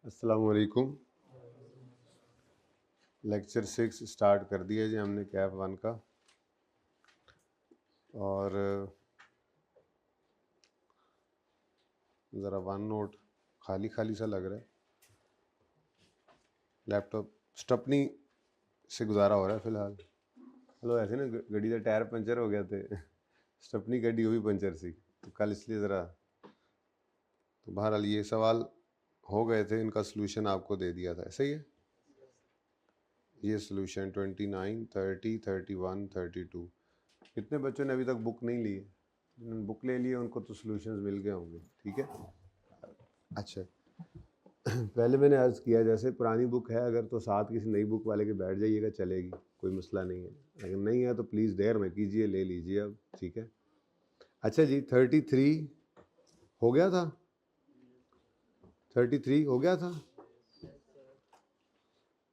अस्सलाम वालेकुम। Lecture 6 start कर दिया जी हमने कैप 1 का। और ज़रा वन नोट खाली खाली सा लग रहा है। लैपटॉप स्टपनी से गुजारा हो रहा है फ़िलहाल। हेलो, ऐसे ना गड्डी का टायर पंचर हो गया थे स्टपनी गड्डी हुई पंचर सी, तो कल इसलिए ज़रा, तो बहरहाल ये सवाल हो गए थे, इनका सलूशन आपको दे दिया था, सही है। ये सलूशन 29, 30, 31, 32। कितने बच्चों ने अभी तक बुक नहीं ली है? जिन्होंने बुक ले लिए उनको तो सॉल्यूशंस मिल गए होंगे, ठीक है। अच्छा, पहले मैंने अर्ज़ किया जैसे पुरानी बुक है अगर, तो साथ किसी नई बुक वाले के बैठ जाइएगा, चलेगी, कोई मसला नहीं है। अगर नहीं है तो प्लीज़ देर में कीजिए, ले लीजिए अब, ठीक है। अच्छा जी, 33 हो गया था, 33 हो गया था।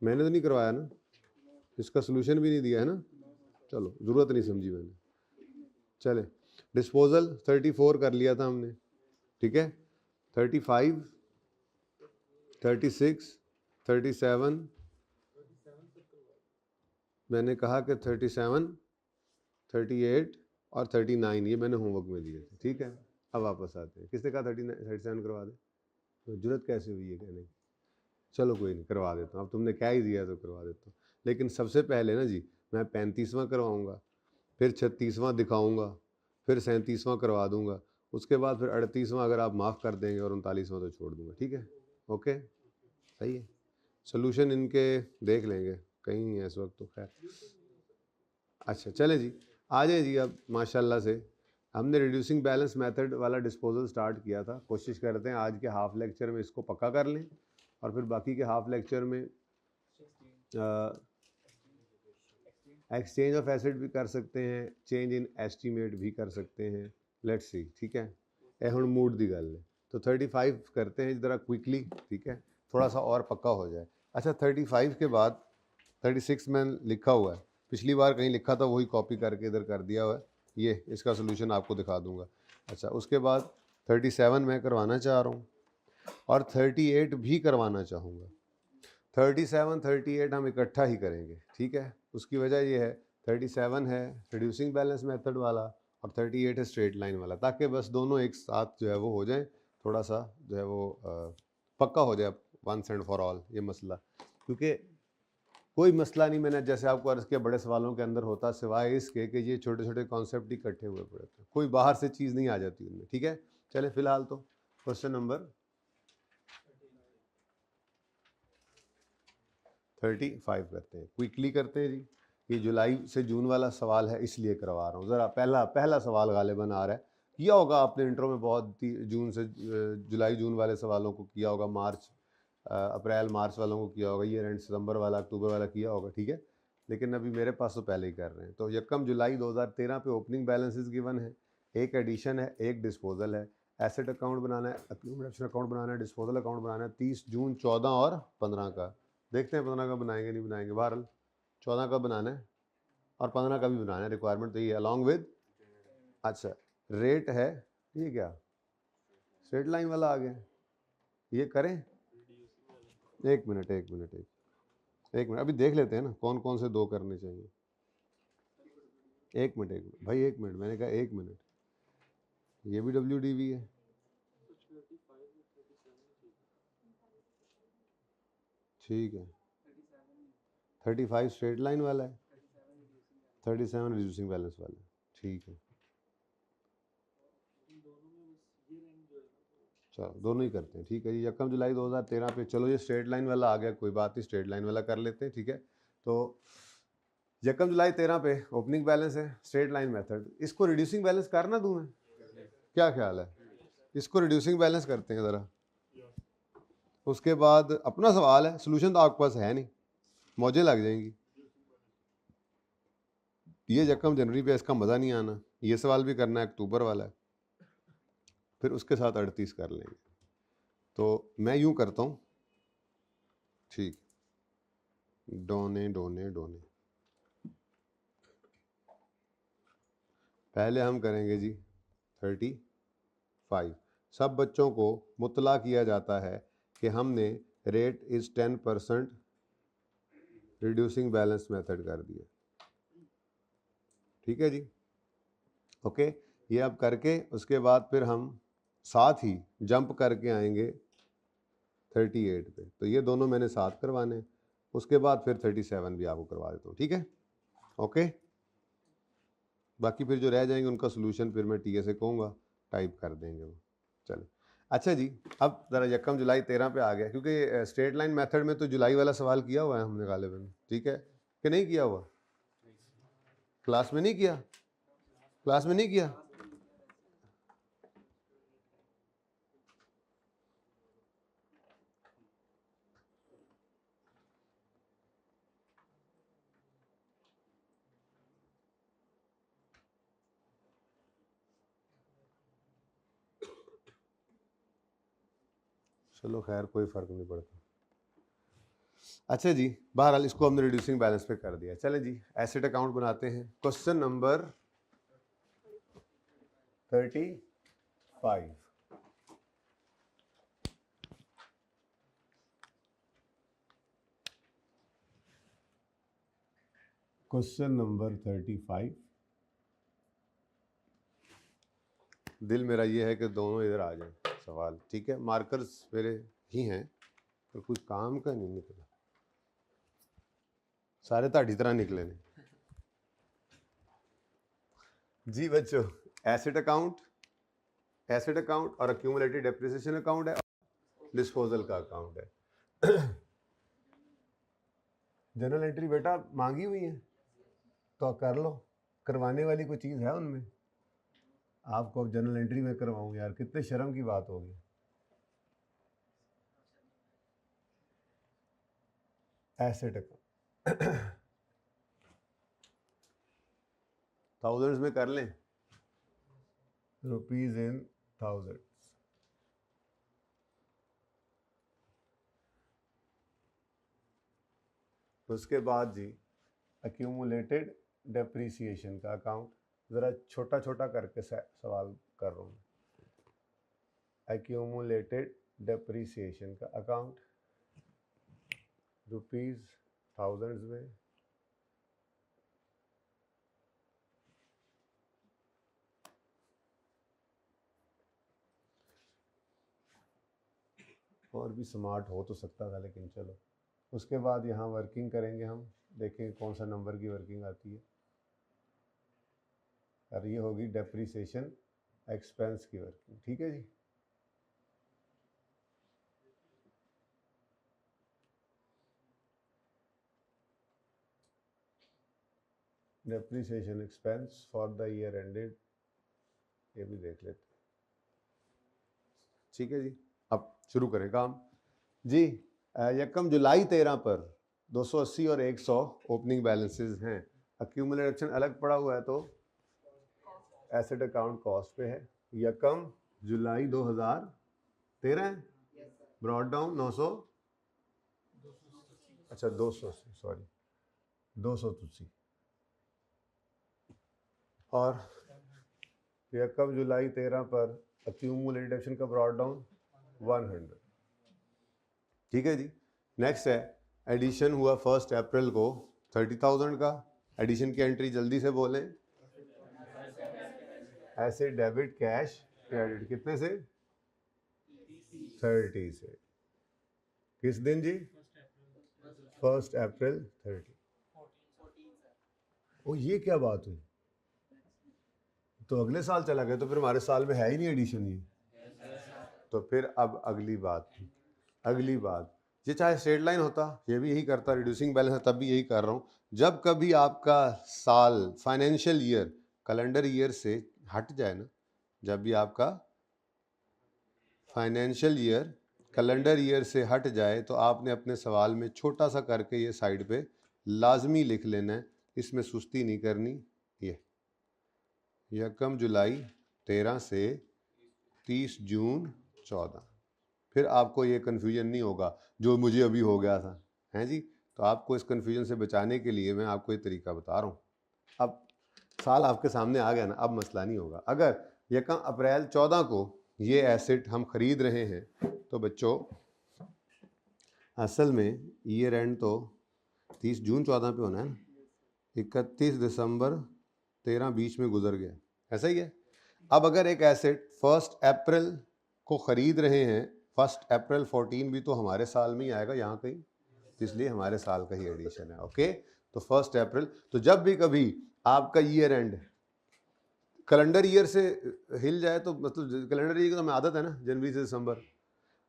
मैंने तो नहीं करवाया ना, इसका सोल्यूशन भी नहीं दिया है ना, चलो ज़रूरत नहीं समझी मैंने। चले, डिस्पोजल 34 कर लिया था हमने, ठीक है। 35, 36, 37, मैंने कहा कि 37, 38 और 39 ये मैंने होमवर्क में दिए थे, ठीक है। अब वापस आते हैं, किसने कहा 37 करवा दें, तो जरूरत कैसे हुई है कहने की। चलो कोई नहीं, करवा देता हूँ, अब तुमने क्या ही दिया तो करवा देता हूँ। लेकिन सबसे पहले ना जी, मैं 35वां करवाऊँगा, फिर 36वां दिखाऊँगा, फिर 37वां करवा दूँगा, उसके बाद फिर 38वां अगर आप माफ़ कर देंगे और 39वां तो छोड़ दूँगा, ठीक है। ओके, सही है। सोल्यूशन इनके देख लेंगे, कहीं नहीं है इस वक्त तो खैर। अच्छा चले जी, आ जाए जी। अब माशाल्लाह से हमने रिड्यूसिंग बैलेंस मेथड वाला डिस्पोजल स्टार्ट किया था। कोशिश करते हैं आज के हाफ लेक्चर में इसको पक्का कर लें, और फिर बाकी के हाफ लेक्चर में एक्सचेंज ऑफ एसिड भी कर सकते हैं, चेंज इन एस्टीमेट भी कर सकते हैं। लेट्स सी, ठीक है। ए हुण मूड दी गल है, तो 35 करते हैं ज़रा क्विकली, ठीक है, थोड़ा सा और पक्का हो जाए। अच्छा, 35 के बाद 36 में लिखा हुआ है, पिछली बार कहीं लिखा था वही कॉपी करके इधर कर दिया हुआ है, ये इसका सोल्यूशन आपको दिखा दूंगा। अच्छा, उसके बाद 37 मैं करवाना चाह रहा हूँ और 38 भी करवाना चाहूँगा। 37, 38 हम इकट्ठा ही करेंगे, ठीक है। उसकी वजह ये है, 37 है रिड्यूसिंग बैलेंस मेथड वाला और 38 है स्ट्रेट लाइन वाला, ताकि बस दोनों एक साथ जो है वो हो जाए, थोड़ा सा जो है वो पक्का हो जाए वंस एंड फॉर ऑल ये मसला। क्योंकि कोई मसला नहीं, मैंने जैसे आपको अर्ज़ किया, बड़े सवालों के अंदर होता सिवाय इसके कि ये छोटे छोटे कॉन्सेप्ट ही इकट्ठे हुए पड़े थे, कोई बाहर से चीज़ नहीं आ जाती उनमें, ठीक है। चले फिलहाल तो क्वेश्चन नंबर 35 करते हैं, क्विकली करते हैं जी। ये जुलाई से जून वाला सवाल है इसलिए करवा रहा हूँ, ज़रा पहला सवाल गालिबन आ रहा है। किया होगा आपने इंट्रो में बहुत, जून से जुलाई जून वाले सवालों को किया होगा, मार्च अप्रैल मार्च वालों को किया होगा, ईयर एंड सितंबर वाला अक्टूबर वाला किया होगा, ठीक है। लेकिन अभी मेरे पास तो पहले ही कर रहे हैं। तो 1 जुलाई 2013 पे ओपनिंग बैलेंसेस गिवन है, एक एडिशन है, एक डिस्पोजल है, एसेट अकाउंट बनाना है, अक्यूमुलेशन अकाउंट बनाना है, डिस्पोजल अकाउंट बनाना है। 30 जून, 14 और 15 का, देखते हैं 15 का बनाएंगे नहीं बनाएंगे, बहरहाल 14 का बनाना है और 15 का भी बनाना है, रिक्वायरमेंट तो ये अलॉन्ग विद। अच्छा, रेट है, ये क्या स्ट्रेट लाइन वाला आ गया, ये करें। एक मिनट अभी देख लेते हैं ना कौन कौन से दो करने चाहिए। एक मिनट भाई, एक मिनट, मैंने कहा एक मिनट। ये भी WDV है, ठीक है। 35 स्ट्रेट लाइन वाला है, 37 रिड्यूसिंग बैलेंस वाला है, ठीक है। चलो दोनों ही करते हैं, ठीक है जी। 1 जुलाई 2013 पे, चलो ये स्ट्रेट लाइन वाला आ गया, कोई बात नहीं, स्ट्रेट लाइन वाला कर लेते हैं, ठीक है। तो 1 जुलाई 13 पे ओपनिंग बैलेंस है, स्ट्रेट लाइन मेथड, इसको रिड्यूसिंग बैलेंस करना दूं मैं, क्या ख्याल है। इसको रिड्यूसिंग बैलेंस करते हैं ज़रा, उसके बाद अपना सवाल है, सोल्यूशन तो आपके पास है नहीं, मौजें लग जाएंगी। ये 1 जनवरी पे इसका मज़ा नहीं आना, ये सवाल भी करना है, अक्टूबर वाला है, फिर उसके साथ 38 कर लेंगे। तो मैं यूं करता हूं, ठीक, डोने डोने डोने, पहले हम करेंगे जी 35। सब बच्चों को मुतला किया जाता है कि हमने rate is 10%, reducing balance method कर दिया। ठीक है जी, ओके। ये अब करके उसके बाद फिर हम साथ ही जंप करके आएंगे 38 पे। तो ये दोनों मैंने साथ करवाने हैं, उसके बाद फिर 37 भी आपको करवा देता हूँ। ठीक है, ओके। बाकी फिर जो रह जाएंगे उनका सोल्यूशन फिर मैं टीए से कहूँगा टाइप कर देंगे वो। चलो अच्छा जी, अब ज़रा यकम जुलाई 13 पे आ गया, क्योंकि स्ट्रेट लाइन मेथड में तो जुलाई वाला सवाल किया हुआ है हमने गालिबन, ठीक है कि नहीं किया हुआ? क्लास में नहीं किया? क्लास में नहीं किया? चलो खैर कोई फ़र्क नहीं पड़ता। अच्छा जी, बहरहाल इसको हमने रिड्यूसिंग बैलेंस पे कर दिया। चलें जी, एसेट अकाउंट बनाते हैं। Question number 35। Question number 35। दिल मेरा ये है कि दोनों इधर आ जाएं सवाल, ठीक है। मार्कर्स मेरे ही हैं पर कुछ काम का नहीं निकला, सारे ताड़ी तरह निकले ने जी बच्चों। एसेट अकाउंट और अक्यूमुलेटेड डेप्रिसिएशन अकाउंट है, डिस्पोजल का अकाउंट है। जनरल एंट्री बेटा मांगी हुई है तो कर लो, करवाने वाली कोई चीज़ है उनमें? आपको अब जनरल एंट्री में करवाऊँ यार, कितने शर्म की बात होगी। एसेट अकाउंट थाउजेंड्स में कर लें, रुपीज इन थाउजेंड। उसके बाद जी अक्यूमुलेटेड डेप्रिसिएशन का अकाउंट, ज़रा छोटा छोटा करके सवाल कर रहा हूँ। अक्यूमुलेटेड डेप्रिसिएशन का अकाउंट रुपीज थाउजेंड्स में, और भी स्मार्ट हो तो सकता था लेकिन चलो। उसके बाद यहाँ वर्किंग करेंगे हम, देखेंगे कौन सा नंबर की वर्किंग आती है। और ये होगी डेप्रिसिएशन एक्सपेंस की वर्किंग, ठीक है जी। Depreciation expense for the year ended, ये भी देख लेते हैं, ठीक है जी। अब शुरू करें काम जी। यकम जुलाई 13 पर 280 और 100 ओपनिंग बैलेंसेस हैं। अक्यूमुलेशन अलग पड़ा हुआ है तो एसेट अकाउंट कॉस्ट पे है। यकम जुलाई 2013 है, ब्रॉड डाउन 900, अच्छा 280, सॉरी 280। और यकम जुलाई 13 पर अक्यूमुलेशन का ब्रॉड डाउन 100, ठीक है जी। नेक्स्ट है एडिशन हुआ 1 अप्रैल को 30,000 का। एडिशन की एंट्री जल्दी से बोलें। ऐसे डेबिट कैश क्रेडिट कितने से? 30 से। किस दिन जी? 1 अप्रैल 30। ओ ये क्या बात हुई, तो अगले साल चला गया, तो फिर हमारे साल में है ही नहीं एडिशन ये। तो फिर अब अगली बात ये चाहे स्ट्रेट लाइन होता ये भी यही करता, रिड्यूसिंग बैलेंस है तब भी यही कर रहा हूँ। जब कभी आपका साल फाइनेंशियल ईयर कैलेंडर ईयर से हट जाए ना, जब भी आपका फाइनेंशियल ईयर कैलेंडर ईयर से हट जाए तो आपने अपने सवाल में छोटा सा करके ये साइड पे लाजमी लिख लेना है, इसमें सुस्ती नहीं करनी। ये यकम जुलाई 13 से 30 जून 14, फिर आपको ये कन्फ्यूजन नहीं होगा जो मुझे अभी हो गया था, हैं जी। तो आपको इस कन्फ्यूजन से बचाने के लिए मैं आपको ये तरीका बता रहा हूँ। अब साल आपके सामने आ गया ना, अब मसला नहीं होगा। अगर यकम अप्रैल 14 को ये एसेट हम खरीद रहे हैं तो बच्चों असल में ईयर एंड तो 30 जून 14 पे होना है ना, 31 दिसंबर 13 बीच में गुजर गया, ऐसा ही है। अब अगर एक एसेट 1 अप्रैल को ख़रीद रहे हैं, 1 अप्रैल 14 भी तो हमारे साल में ही आएगा यहाँ कहीं, इसलिए हमारे साल का ही एडिशन है। ओके, तो 1 अप्रैल, तो जब भी कभी आपका ईयर एंड कैलेंडर ईयर से हिल जाए तो मतलब कैलेंडर ईयर की तो हमें आदत है ना, जनवरी से दिसंबर,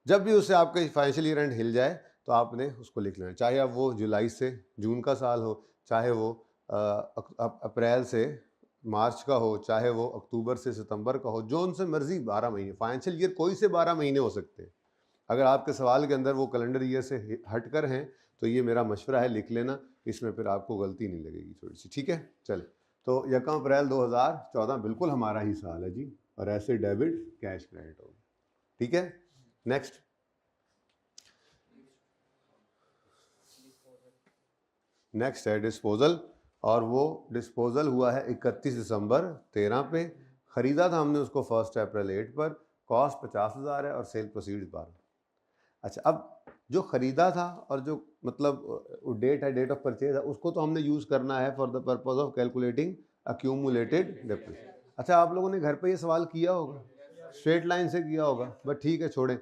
जब भी उससे आपका फाइनेंशियल ईयर एंड हिल जाए तो आपने उसको लिख लेना, चाहे अब वो जुलाई से जून का साल हो, चाहे वो अप्रैल से मार्च का हो, चाहे वो अक्टूबर से सितंबर का हो, जो उनसे मर्जी 12 महीने, फाइनेंशियल ईयर कोई से 12 महीने हो सकते हैं। अगर आपके सवाल के अंदर वो कैलेंडर ईयर से हटकर हैं तो ये मेरा मशवरा है, लिख लेना, इसमें फिर आपको गलती नहीं लगेगी थोड़ी सी, ठीक है। चले, तो 1 अप्रैल 2014 बिल्कुल हमारा ही साल है जी, और ऐसे डेबिट कैश क्रेडिट होगा, ठीक है। नेक्स्ट, नेक्स्ट है डिस्पोजल, और वो डिस्पोजल हुआ है 31 दिसंबर 13 पे, ख़रीदा था हमने उसको 1 अप्रैल 8 पर, कॉस्ट 50,000 है और सेल प्रोसीड्स 12। अच्छा, अब जो ख़रीदा था और जो मतलब डेट है, डेट ऑफ परचेज है, उसको तो हमने यूज़ करना है for the purpose of calculating accumulated depreciation. अच्छा, आप लोगों ने घर पे ये सवाल किया होगा, स्ट्रेट लाइन से किया होगा, बट ठीक है छोड़ें।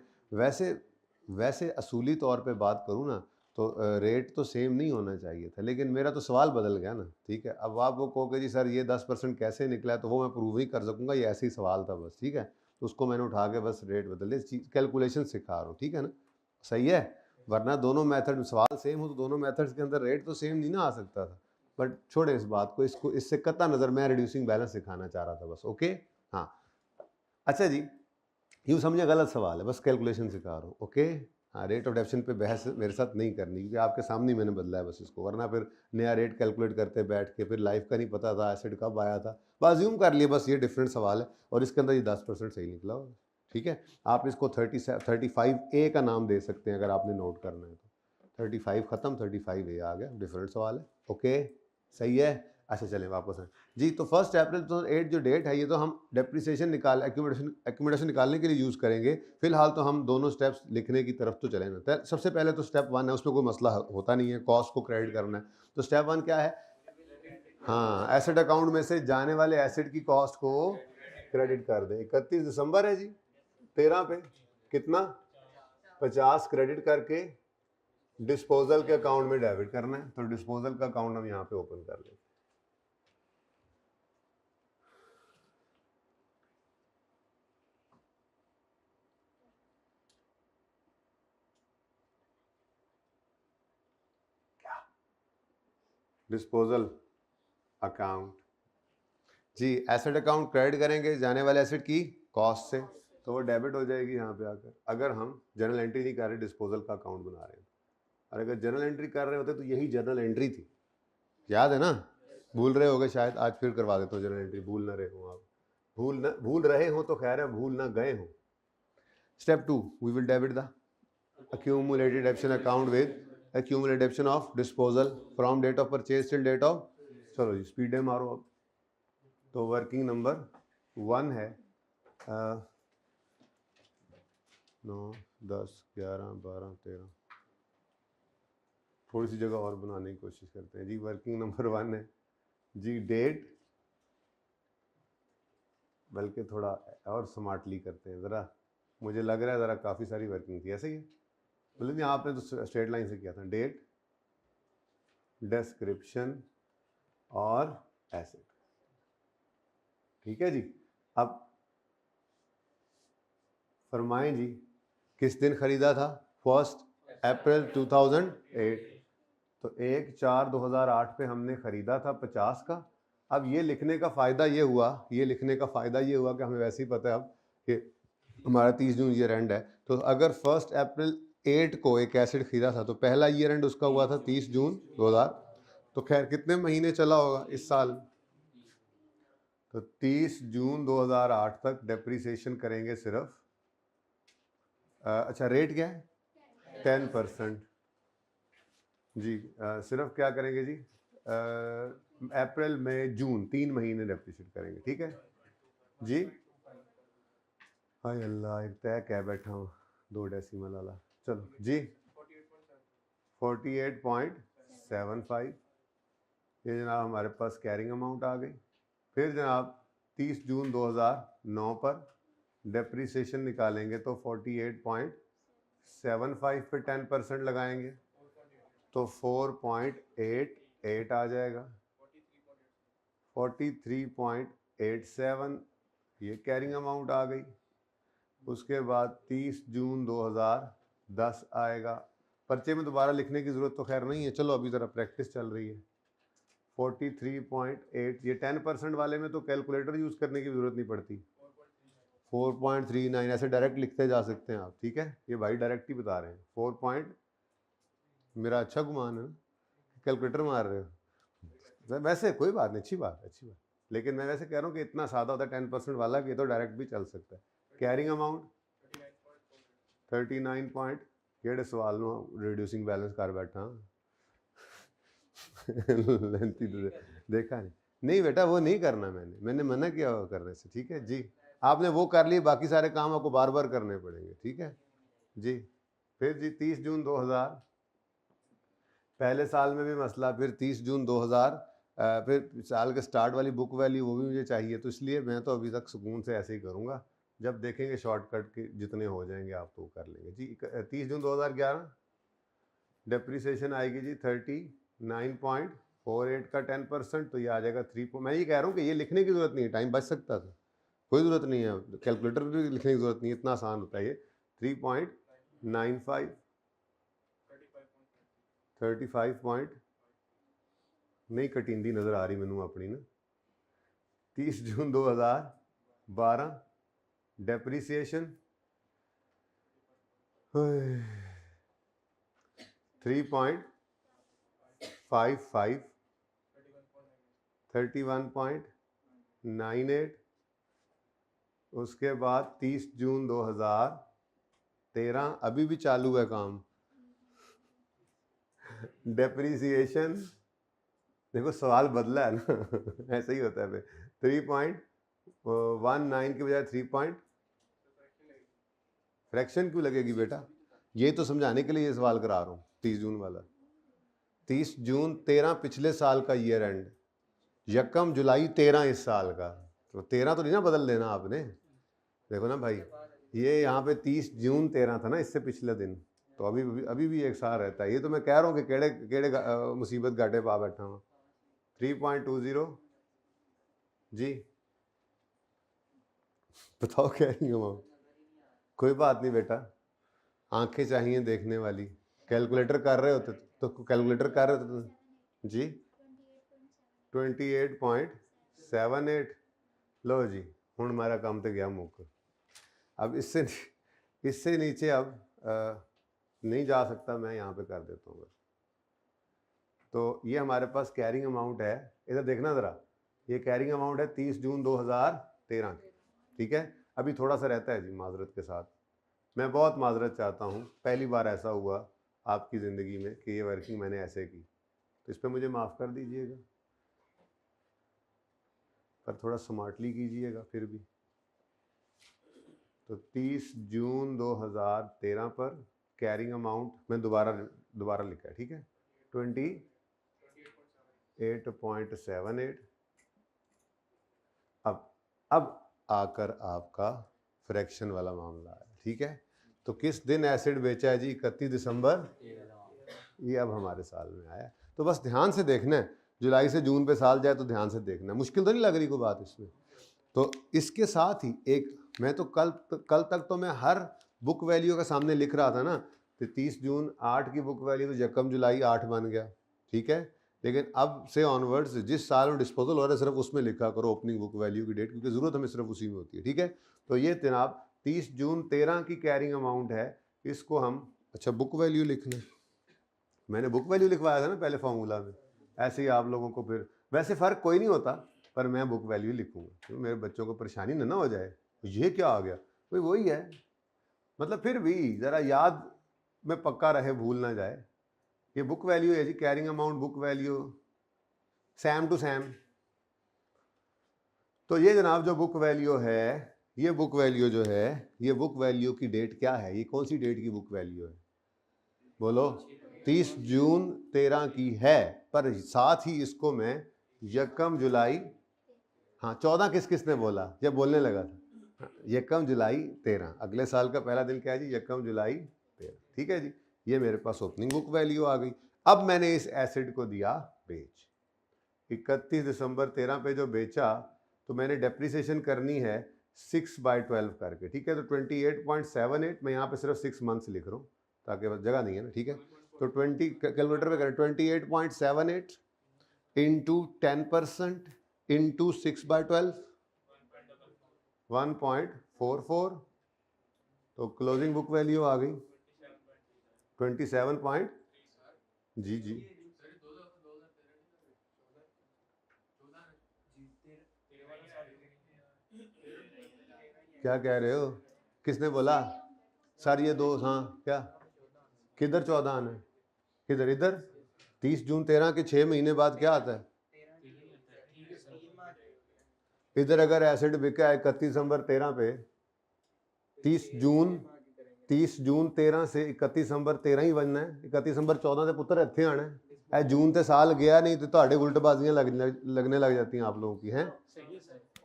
वैसे असूली तौर पे बात करूँ ना तो रेट तो सेम नहीं होना चाहिए था, लेकिन मेरा तो सवाल बदल गया ना, ठीक है। अब आप वो कहोगे जी सर ये 10% कैसे निकला है, तो वो मैं प्रूव ही कर सकूँगा, ये ऐसे ही सवाल था बस, ठीक है। तो उसको मैंने उठा के बस रेट बदल दिया, कैलकुलेशन सिखा रहा हूँ, ठीक है ना, सही है। वरना दोनों मेथड, सवाल सेम हो तो दोनों मेथड्स के अंदर रेट तो सेम नहीं ना आ सकता था। बट छोड़े इस बात को, इसको इससे कतई नज़र मैं रिड्यूसिंग बैलेंस सिखाना चाह रहा था बस, ओके। हाँ, अच्छा जी, यूँ समझे गलत सवाल है, बस कैलकुलेशन सिखा रहा हूँ, ओके। हाँ, रेट ऑफ डेप्शन पे बहस मेरे साथ नहीं करनी, क्योंकि आपके सामने ही मैंने बदला है बस इसको, वरना फिर नया रेट कैलकुलेट करते बैठ के फिर लाइफ का नहीं पता था एसिड कब आया था, बस यूम कर लिए, बस ये डिफरेंट सवाल है और इसके अंदर ये 10% सही निकला होगा, ठीक है। आप इसको 35A का नाम दे सकते हैं अगर आपने नोट करना है तो, 35 ख़त्म, 35A आ गया, डिफरेंट सवाल है, ओके, सही है। अच्छा चलें वापस आए जी, तो 1 अप्रैल 2008 जो डेट है, ये तो हम डेप्रिसिएशन एक्यूमुलेशन निकालने के लिए यूज़ करेंगे। फिलहाल तो हम दोनों स्टेप्स लिखने की तरफ तो चलें ना। सबसे पहले तो स्टेप 1 है, उसमें कोई मसला होता नहीं है, कॉस्ट को क्रेडिट करना है। तो स्टेप 1 क्या है? हाँ, एसेट अकाउंट में से जाने वाले एसेट की कॉस्ट को क्रेडिट कर दें। 31 दिसंबर है जी 13 पे, कितना 50 क्रेडिट करके डिस्पोजल के अकाउंट में डेबिट करना है। तो डिस्पोजल का अकाउंट हम यहाँ पे ओपन कर लेंगे। डिस्पोजल अकाउंट जी, एसेट अकाउंट क्रेडिट करेंगे जाने वाले एसेट की कॉस्ट से, तो वो डेबिट हो जाएगी यहाँ पे आकर। अगर हम जनरल एंट्री नहीं कर रहे, डिस्पोजल का अकाउंट बना रहे हैं, और अगर जनरल एंट्री कर रहे होते तो यही जनरल एंट्री थी, याद है ना? भूल रहे होगे शायद, आज फिर करवा देता हूँ जनरल एंट्री, भूल ना रहे हो आप, भूल रहे हो तो खैर है, भूल ना गए हो। Step 2, we will debit the accumulated depreciation account with accumulated depreciation of disposal from date of purchase till date of, चलो जी स्पीड में मारो अब। तो वर्किंग नंबर 1 है 9 10 11 12 13, थोड़ी सी जगह और बनाने की कोशिश करते हैं जी। वर्किंग नंबर 1 है जी, डेट, बल्कि थोड़ा और स्मार्टली करते हैं ज़रा, मुझे लग रहा है ज़रा काफ़ी सारी वर्किंग थी, ऐसे ही मतलब नहीं, आपने तो स्ट्रेट लाइन से किया था। डेट, डिस्क्रिप्शन और एसेट, ठीक है जी। अब फरमाएं जी, किस दिन खरीदा था? 1 अप्रैल 2008, तो 1/4/2008 पे हमने खरीदा था 50 का। अब ये लिखने का फ़ायदा ये हुआ, कि हमें वैसे ही पता है अब कि हमारा 30 जून ईयर एंड है, तो अगर 1 अप्रैल 8 को एक एसिड खरीदा था तो पहला ईयर एंड उसका हुआ था 30 जून 2000, तो खैर कितने महीने चला होगा इस साल? तो 30 जून 2008 तक डेप्रिसिएशन करेंगे सिर्फ। अच्छा, रेट क्या है? 10% जी। सिर्फ क्या करेंगे जी? अप्रैल मई जून 3 महीने डेप्रिसिएट करेंगे, ठीक है जी। हाय अल्लाह, एक तय कह बैठा हूँ 2 डेसिमल वाला, चलो जी। 48.75, ये जनाब हमारे पास कैरिंग अमाउंट आ गई। फिर जनाब 30 जून 2009 पर डेप्रीसिएशन निकालेंगे तो 48.75 पे 10% लगाएंगे तो 4.88 आ जाएगा। 43.87 ये कैरिंग अमाउंट आ गई। उसके बाद 30 जून 2010 आएगा। पर्चे में दोबारा लिखने की ज़रूरत तो खैर नहीं है, चलो अभी ज़रा प्रैक्टिस चल रही है। 43.8 ये 10% वाले में तो कैलकुलेटर यूज़ करने की ज़रूरत नहीं पड़ती। 4.39 ऐसे डायरेक्ट लिखते जा सकते हैं आप, ठीक है। ये भाई डायरेक्ट ही बता रहे हैं। 4 मेरा अच्छा गुमान है, कैलकुलेटर मार रहे हो। वैसे कोई बात नहीं, अच्छी बात, अच्छी बात। लेकिन मैं वैसे कह रहा हूँ कि इतना सादा होता है 10% वाला कि ये तो डायरेक्ट भी चल सकता है। कैरिंग अमाउंट 39 ਕਿਹੜੇ ਸਵਾਲ ਨੂੰ रिड्यूसिंग बैलेंस कर बैठा देखा नहीं बेटा, वो नहीं करना, मैंने मना किया करने से, ठीक है जी। आपने वो कर लिए, बाकी सारे काम आपको बार बार करने पड़ेंगे, ठीक है जी। फिर जी 30 जून 2000, पहले साल में भी मसला, फिर 30 जून 2000, फिर साल के स्टार्ट वाली बुक वैल्यू वो भी मुझे चाहिए, तो इसलिए मैं तो अभी तक सुकून से ऐसे ही करूँगा। जब देखेंगे शॉर्टकट के जितने हो जाएंगे आप तो कर लेंगे जी। 30 जून 2011 डेप्रीसिएशन आएगी जी 39.48 का 10%, तो ये आ जाएगा 3। मैं ये कह रहा हूँ कि ये लिखने की ज़रूरत नहीं है, टाइम बच सकता था, कोई ज़रूरत नहीं है, कैलकुलेटर भी लिखने की ज़रूरत नहीं है, इतना आसान होता है ये। 3.95 35 पॉइंट नहीं कटिंदी नज़र आ रही मैनू अपनी ना। 30 जून 2012 डेप्रीसिएशन 3.55 31.98। उसके बाद 30 जून 2013 अभी भी चालू है काम। डेप्रीसिएशन देखो सवाल बदला है ना ऐसा ही होता है। 3.19 के बजाय 3 फ्रैक्शन क्यों लगेगी बेटा, ये तो समझाने के लिए ये सवाल करा रहा हूँ। 30 जून वाला, 30 जून 13 पिछले साल का ईयर एंड, 1 जुलाई 13 इस साल का, तो 13 तो नहीं ना बदल देना आपने। देखो ना भाई, ये यहाँ पे 30 जून 13 था ना, इससे पिछले दिन, तो अभी भी एक साल रहता है। ये तो मैं कह रहा हूँ कि केड़े मुसीबत घाटे पा बैठा हूँ। 3.20 जी बताओ कह रही हूँ। कोई बात नहीं बेटा, आंखें चाहिए देखने वाली। कैलकुलेटर कर रहे होते तो कैलकुलेटर कर रहे होते तो जी 28.78। लो जी हूँ हमारा काम तो गया मुक। अब इससे नीचे अब नहीं जा सकता, मैं यहाँ पे कर देता हूँ। तो ये हमारे पास कैरिंग अमाउंट है, इधर देखना ज़रा, ये कैरिंग अमाउंट है 30 जून 2013 की, ठीक है। अभी थोड़ा सा रहता है जी माजरत के साथ, मैं बहुत माजरत चाहता हूँ, पहली बार ऐसा हुआ आपकी ज़िंदगी में कि ये वर्किंग मैंने ऐसे की, तो इस पर मुझे माफ़ कर दीजिएगा, पर थोड़ा स्मार्टली कीजिएगा फिर भी। तो 30 जून 2013 पर कैरिंग अमाउंट मैं दोबारा लिखा है, ठीक है, 28.78। अब आकर आपका फ्रैक्शन वाला मामला है, ठीक है। तो किस दिन एसिड बेचा है जी? 31 दिसंबर, ये अब हमारे साल में आया। तो बस ध्यान से देखना है, जुलाई से जून पे साल जाए तो ध्यान से देखना है, मुश्किल तो नहीं लग रही कोई बात इसमें। तो इसके साथ ही एक, मैं तो कल तक तो मैं हर बुक वैल्यू का सामने लिख रहा था ना, तो 30 जून 8 की बुक वैल्यू तो 1 जुलाई 8 बन गया, ठीक है। लेकिन अब से ऑनवर्ड्स जिस साल में डिस्पोजल हो रहा है सिर्फ उसमें लिखा करो ओपनिंग बुक वैल्यू की डेट, क्योंकि ज़रूरत हमें सिर्फ उसी में होती है, ठीक है। तो ये जनाब 30 जून 13 की कैरिंग अमाउंट है, इसको हम, अच्छा बुक वैल्यू लिखना, मैंने बुक वैल्यू लिखवाया था ना पहले फार्मूला में, ऐसे ही आप लोगों को फिर वैसे फ़र्क कोई नहीं होता, पर मैं बुक वैल्यू लिखूँगा क्योंकि मेरे बच्चों को परेशानी ना हो जाए, ये क्या आ गया भाई, वही है, मतलब फिर भी ज़रा याद में पक्का रहे, भूल ना जाए। ये बुक वैल्यू है जी, carrying amount book value same to same. तो ये जनाब जो बुक वैल्यू है, ये बुक वैल्यू जो है, ये बुक वैल्यू की डेट क्या है, ये कौन सी डेट की बुक वैल्यू है बोलो? 30 जून 13 की है, पर साथ ही इसको मैं यकम जुलाई, हाँ 14 किस किसने बोला जब बोलने लगा था, यकम जुलाई 13, अगले साल का पहला दिन क्या है जी, यकम जुलाई 13, ठीक है जी। ये मेरे पास ओपनिंग बुक वैल्यू आ गई। अब मैंने इस एसिड को दिया बेच, 31 दिसंबर 13 पे जो बेचा, तो मैंने डेप्रिसिएशन करनी है 6/12 करके, ठीक है। तो 28.78, मैं यहाँ पे सिर्फ 6 मंथ्स लिख रहा हूँ ताकि बस जगह नहीं है ना, ठीक है। तो 20 कैलकुलेटर पे करें, 28.78 इंटू 10% इंटू 6/12, 1.44, तो क्लोजिंग बुक वैल्यू आ गई 27 पॉइंट, जी जी क्या कह रहे हो, किसने बोला सर ये दो, हाँ क्या, किधर 14 आना है, किधर, इधर 30 जून 13 के 6 महीने बाद क्या आता है, इधर अगर एसिड बिका है 31 दिसंबर 13 पे, 30 जून 13 से 31 दिसंबर 13 ही बनना है, 31 दिसंबर 14 से पुत्र ਇੱਥੇ आना है, जून ते साल गया नहीं तो ਤੁਹਾਡੇ उल्टबाजियां लगने लग जाती हैं आप लोगों की, हैं।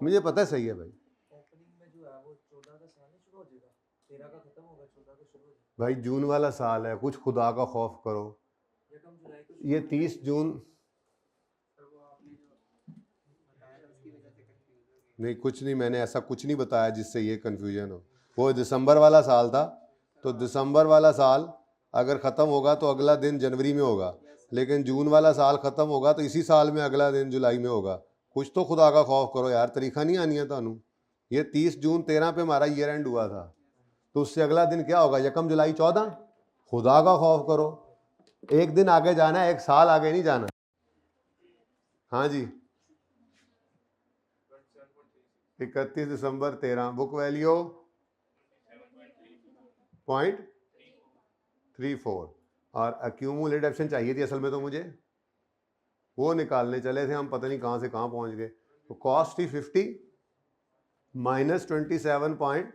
मुझे पता है सही है भाई, भाई जून वाला साल है, कुछ खुदा का खौफ करो। ये 30 जून नहीं, कुछ नहीं, मैंने ऐसा कुछ नहीं बताया जिससे ये कंफ्यूजन हो। वो दिसंबर वाला साल था, तो दिसंबर वाला साल अगर ख़त्म होगा तो अगला दिन जनवरी में होगा, लेकिन जून वाला साल ख़त्म होगा तो इसी साल में अगला दिन जुलाई में होगा। कुछ तो खुदा का खौफ करो यार, तरीका नहीं आनी है थानू। ये 30 जून 13 पे हमारा ईयर एंड हुआ था, तो उससे अगला दिन क्या होगा, यकम जुलाई 14, खुदा का खौफ करो, एक दिन आगे जाना है, एक साल आगे नहीं जाना। हाँ जी, 31 दिसंबर 13, बुक वैल्यू 0.34, और एक्यूमुलेटेड एप्शन चाहिए थी असल में, तो मुझे वो निकालने चले थे हम, पता नहीं कहाँ से कहाँ पहुँच गए। तो कॉस्ट थी 50 माइनस 27 पॉइंट,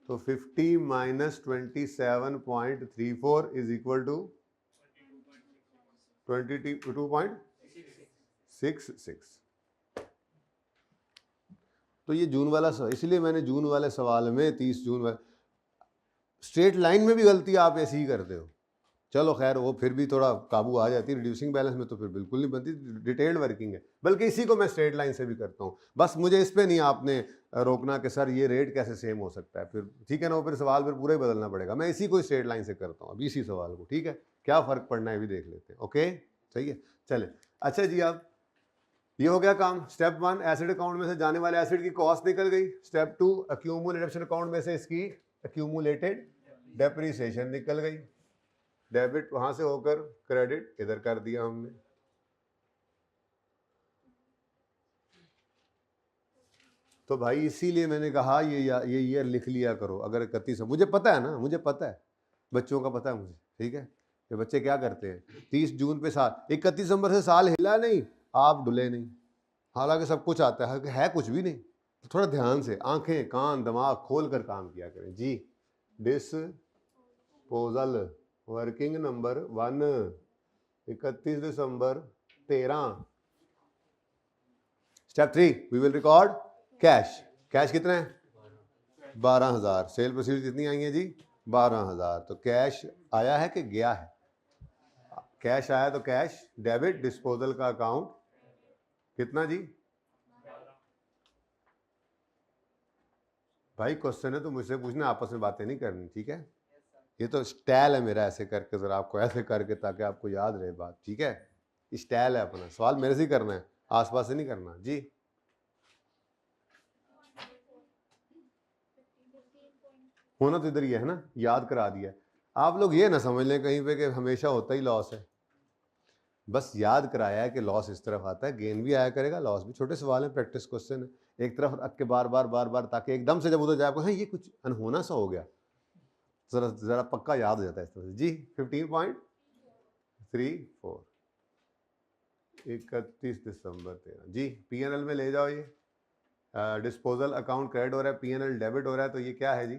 तो 50 माइनस 27.34 इज इक्वल टू 22.66। तो ये जून वाला, इसलिए मैंने जून वाले सवाल में 30 जून वाले, स्ट्रेट लाइन में भी गलती आप ऐसी ही करते हो। चलो खैर, वो फिर भी थोड़ा काबू आ जाती है, रिड्यूसिंग बैलेंस में तो फिर बिल्कुल नहीं बनती, डिटेल्ड वर्किंग है, बल्कि इसी को मैं स्ट्रेट लाइन से भी करता हूँ। बस मुझे इस पे नहीं आपने रोकना कि सर ये रेट कैसे सेम हो सकता है, फिर ठीक है ना, वो फिर सवाल फिर पूरा ही बदलना पड़ेगा। मैं इसी को स्ट्रेट लाइन से करता हूँ, अभी इसी सवाल को, ठीक है, क्या फ़र्क पड़ना है भी देख लेते हैं। ओके सही है, चले। अच्छा जी, अब ये हो गया काम। स्टेप 1 एसिड अकाउंट में से जाने वाले एसिड की कॉस्ट निकल गई। स्टेप 2 एक्यूमुलेटेड अकाउंट में से इसकी एक्यूमुलेटेड डेप्रिसिएशन निकल गई। डेबिट वहां से होकर क्रेडिट इधर कर दिया हमने। तो भाई इसीलिए मैंने कहा ये ईयर लिख लिया करो अगर 31, मुझे पता है ना, मुझे पता है, बच्चों का पता है मुझे, ठीक है। ये बच्चे क्या करते हैं, 30 जून पे साल, 31 दिसंबर से साल हिला नहीं, आप डुले नहीं, हालांकि सब कुछ आता है कुछ भी नहीं। तो थोड़ा ध्यान से आंखें कान दिमाग खोल कर काम किया करें जी। डिस्पोजल वर्किंग नंबर 1, 31 दिसंबर 13। Step 3 we will record cash. Cash कितना है, 12,000। सेल प्रोसीड कितनी आई है जी, 12,000। तो कैश आया है कि गया है, कैश आया तो कैश डेबिट, डिस्पोजल का अकाउंट कितना जी, भाई क्वेश्चन है तो मुझसे पूछना, आपस में बातें नहीं करनी, ठीक है। ये तो स्टाइल है मेरा, ऐसे करके जरा आपको ऐसे करके, ताकि आपको याद रहे बात, ठीक है। स्टाइल है अपना, सवाल मेरे से ही करना है, आसपास से नहीं करना जी। होना तो इधर ही है ना, याद करा दिया। आप लोग ये ना समझ लें कहीं पे कि हमेशा होता ही लॉस है, बस याद कराया है कि लॉस इस तरफ आता है, गेन भी आया करेगा, लॉस भी। छोटे सवाल है, प्रैक्टिस क्वेश्चन है, एक तरफ रख के बार बार, ताकि एकदम से जब उधर जाए आपको हाँ ये कुछ अनहोना सा हो गया, जरा जरा पक्का याद हो जाता है इस तरह से जी। 15.34, 31 दिसंबर 13 जी। पीएनएल में ले जाओ, ये डिस्पोजल अकाउंट क्रेडिट हो रहा है, पीएनएल डेबिट हो रहा है, तो ये क्या है जी,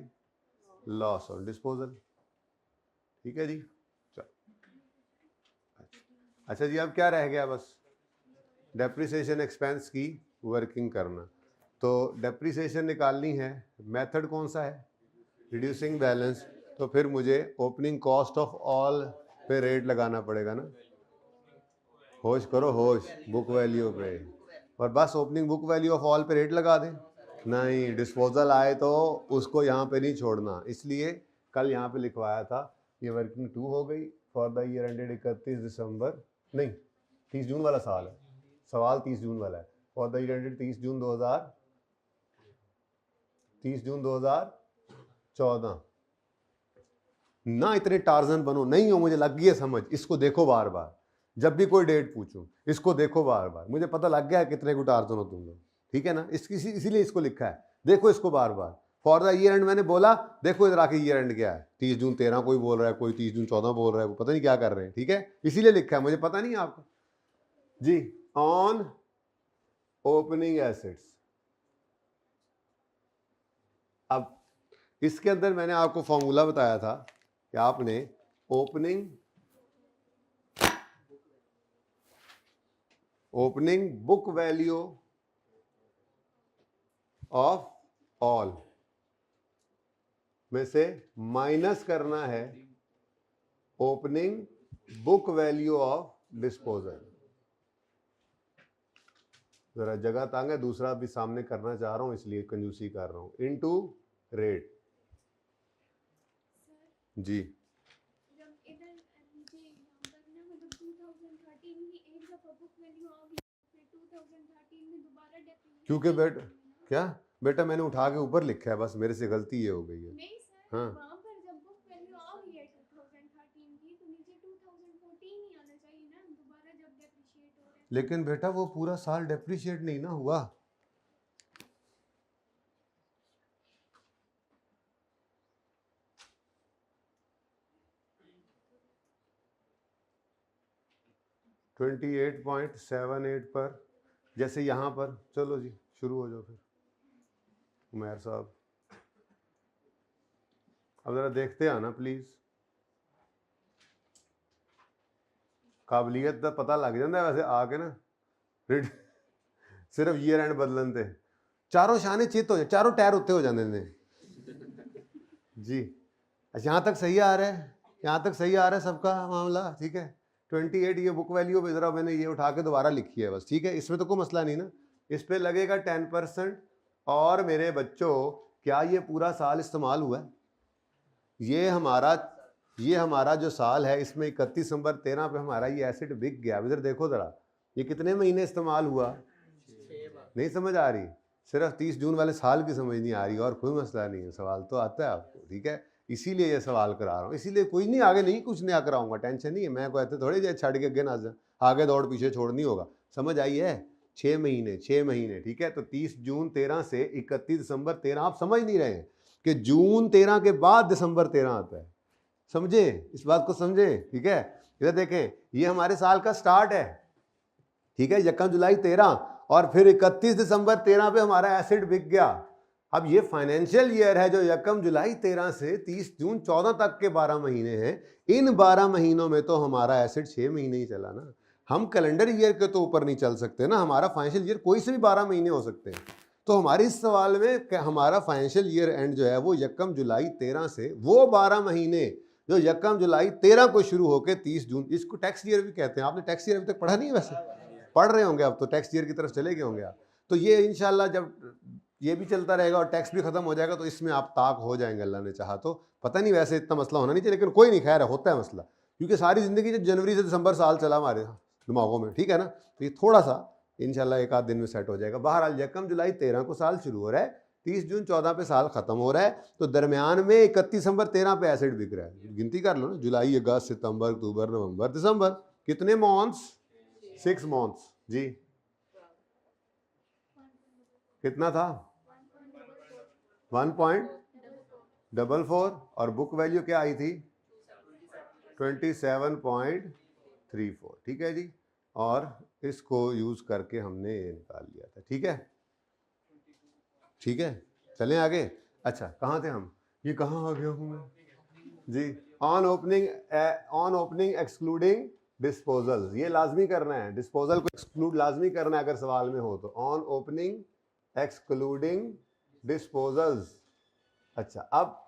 लॉस ऑन डिस्पोजल, ठीक है जी। चलो अच्छा जी, अब क्या रह गया? बस डेप्रिसिएशन एक्सपेंस की वर्किंग करना। तो डेप्रिसिएशन निकालनी है, मेथड कौन सा है? Reducing balance. तो फिर मुझे ओपनिंग कॉस्ट ऑफ ऑल पे रेट लगाना पड़ेगा ना। होश करो होश, बुक वैल्यू पे। और बस opening book value of all पे रेट लगा दें? नहीं, डिस्पोजल आए तो उसको यहाँ पे नहीं छोड़ना, इसलिए कल यहाँ पे लिखवाया था ये वर्किंग 2 हो गई फॉर द ईयर एंडेड 31 दिसंबर, नहीं 30 जून वाला साल है, सवाल 30 जून वाला है। फॉर द ईयर एंडेड 30 जून 2014। ना इतने टार्जन बनो, नहीं हो, मुझे लग गई है समझ। इसको देखो बार बार, जब भी कोई डेट पूछूं इसको देखो बार बार, मुझे पता लग गया है कितने को टार्जन हो तुम लोग, ठीक है ना। इसीलिए इसको लिखा है, देखो इसको बार बार। फॉर द ईयर एंड मैंने बोला, देखो इधर आके ईयर एंड क्या है, 30 जून 13 कोई बोल रहा है, कोई 30 जून 14 बोल रहा है, वो पता नहीं क्या कर रहे हैं, ठीक है, इसीलिए लिखा है, मुझे पता नहीं है आपको जी। ऑन ओपनिंग एसेट्स, अब इसके अंदर मैंने आपको फॉर्मूला बताया था कि आपने opening book value of all में से माइनस करना है opening book value of disposal. जरा जगह तंग है, दूसरा भी सामने करना चाह रहा हूं इसलिए कंजूसी कर रहा हूं। इनटू रेट जी। क्योंकि बेटा क्या बेटा मैंने उठा के ऊपर लिखा है, बस मेरे से गलती ये हो गई है। नहीं सर, हाँ वहां पर जब बुक वैल्यू आ गई है 2013 की तो नीचे 2014 ही आना चाहिए ना, दोबारा जब डेप्रिशिएट हो रहा है। लेकिन बेटा वो पूरा साल डेप्रिशिएट नहीं ना हुआ। $28.78 पर, जैसे यहाँ पर, चलो जी शुरू हो जाओ फिर उमैर साहब। अब ज़रा देखते हैं ना प्लीज़, काबिलियत का पता लग जाता है वैसे आके ना। सिर्फ ईयर एंड बदलन थे, चारों शाने चित हो जाए, चारों टायर उत्ते हो जाते हैं जी। अच्छा यहाँ तक सही आ रहा है, यहाँ तक सही आ रहा है सबका मामला, ठीक है। 28 ये बुक वैल्यू पे ज़रा मैंने ये उठा के दोबारा लिखी है बस, ठीक है, इसमें तो कोई मसला नहीं ना। इस पे लगेगा 10%। और मेरे बच्चों क्या ये पूरा साल इस्तेमाल हुआ है? ये हमारा जो साल है इसमें 31 दिसंबर 13 पे हमारा ये एसेट बिक गया। इधर देखो ज़रा, ये कितने महीने इस्तेमाल हुआ? नहीं समझ आ रही? सिर्फ 30 जून वाले साल की समझ नहीं आ रही, और कोई मसला नहीं है, सवाल तो आता है आपको, ठीक है, इसीलिए ये सवाल करा रहा हूँ। इसीलिए कोई नहीं, आगे नहीं कुछ नया कराऊंगा, टेंशन नहीं है। मैं कहते थोड़ी देर छड़ के अगे ना जा, आगे दौड़ पीछे छोड़ नहीं होगा। समझ आई है? 6 महीने, ठीक है। तो 30 जून 13 से 31 दिसंबर 13, आप समझ नहीं रहे हैं कि जून 13 के बाद दिसंबर 13 आता है। समझे इस बात को, समझे, ठीक है। इधर देखें, ये हमारे साल का स्टार्ट है, ठीक है, 1 जुलाई 13, और फिर 31 दिसंबर 13 पे हमारा एसेट बिक गया। अब ये फाइनेंशियल ईयर है जो 1 जुलाई 13 से 30 जून 14 तक के 12 महीने हैं। इन 12 महीनों में तो हमारा एसेट 6 महीने ही चला ना। हम कैलेंडर ईयर के तो ऊपर नहीं चल सकते ना, हमारा फाइनेंशियल ईयर कोई से भी 12 महीने हो सकते हैं। तो हमारे इस सवाल में हमारा फाइनेंशियल ईयर एंड जो है वो 1 जुलाई 13 से वो 12 महीने जो 1 जुलाई 13 को शुरू होकर 30 जून, इसको टैक्स ईयर भी कहते हैं। आपने टैक्स ईयर अभी तक पढ़ा नहीं है? वैसे पढ़ रहे होंगे, अब तो टैक्स ईयर की तरफ चले गए होंगे आप। तो ये इंशाल्लाह जब ये भी चलता रहेगा और टैक्स भी खत्म हो जाएगा तो इसमें आप ताक हो जाएंगे अल्लाह ने चाहा तो। पता नहीं, वैसे इतना मसला होना नहीं चाहिए, लेकिन कोई नहीं, खैर होता है मसला, क्योंकि सारी जिंदगी जब जनवरी से दिसंबर साल चला हमारे दिमागों में, ठीक है ना। तो ये थोड़ा सा इंशाल्लाह 1 आध दिन में सेट हो जाएगा। बहरहाल 1 जुलाई 13 को साल शुरू हो रहा है, 30 जून 14 पे साल खत्म हो रहा है, तो दरमियान में 31 दिसंबर 13 पे एसेट बिक रहा है। गिनती कर लो ना, जुलाई, अगस्त, सितंबर, अक्टूबर, नवंबर, दिसंबर, कितने मंथ्स? 6 मंथ्स जी। कितना था? 1.44, और बुक वैल्यू क्या आई थी? 27.34, ठीक है जी। और इसको यूज करके हमने ये निकाल लिया था, ठीक है, ठीक है। चलें आगे। अच्छा कहाँ थे हम? ये कहाँ आ गया हूँ मैं जी? ऑन ओपनिंग एक्सक्लूडिंग डिस्पोजल, ये लाजमी करना है, डिस्पोजल को एक्सक्लूड लाजमी करना है अगर सवाल में हो तो, ऑन ओपनिंग एक्सक्लूडिंग डिस्पोजल्स। अच्छा, अब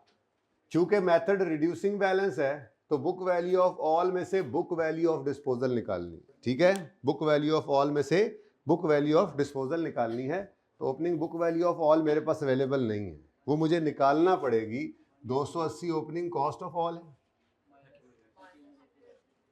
चूंकि मेथड रिड्यूसिंग बैलेंस है तो बुक वैल्यू ऑफ ऑल में से बुक वैल्यू ऑफ डिस्पोजल निकालनी, ठीक है, बुक वैल्यू ऑफ ऑल में से बुक वैल्यू ऑफ डिस्पोजल निकालनी है। तो opening book value of all मेरे पास अवेलेबल नहीं है, वो मुझे निकालना पड़ेगी। 280 ओपनिंग कॉस्ट ऑफ ऑल है,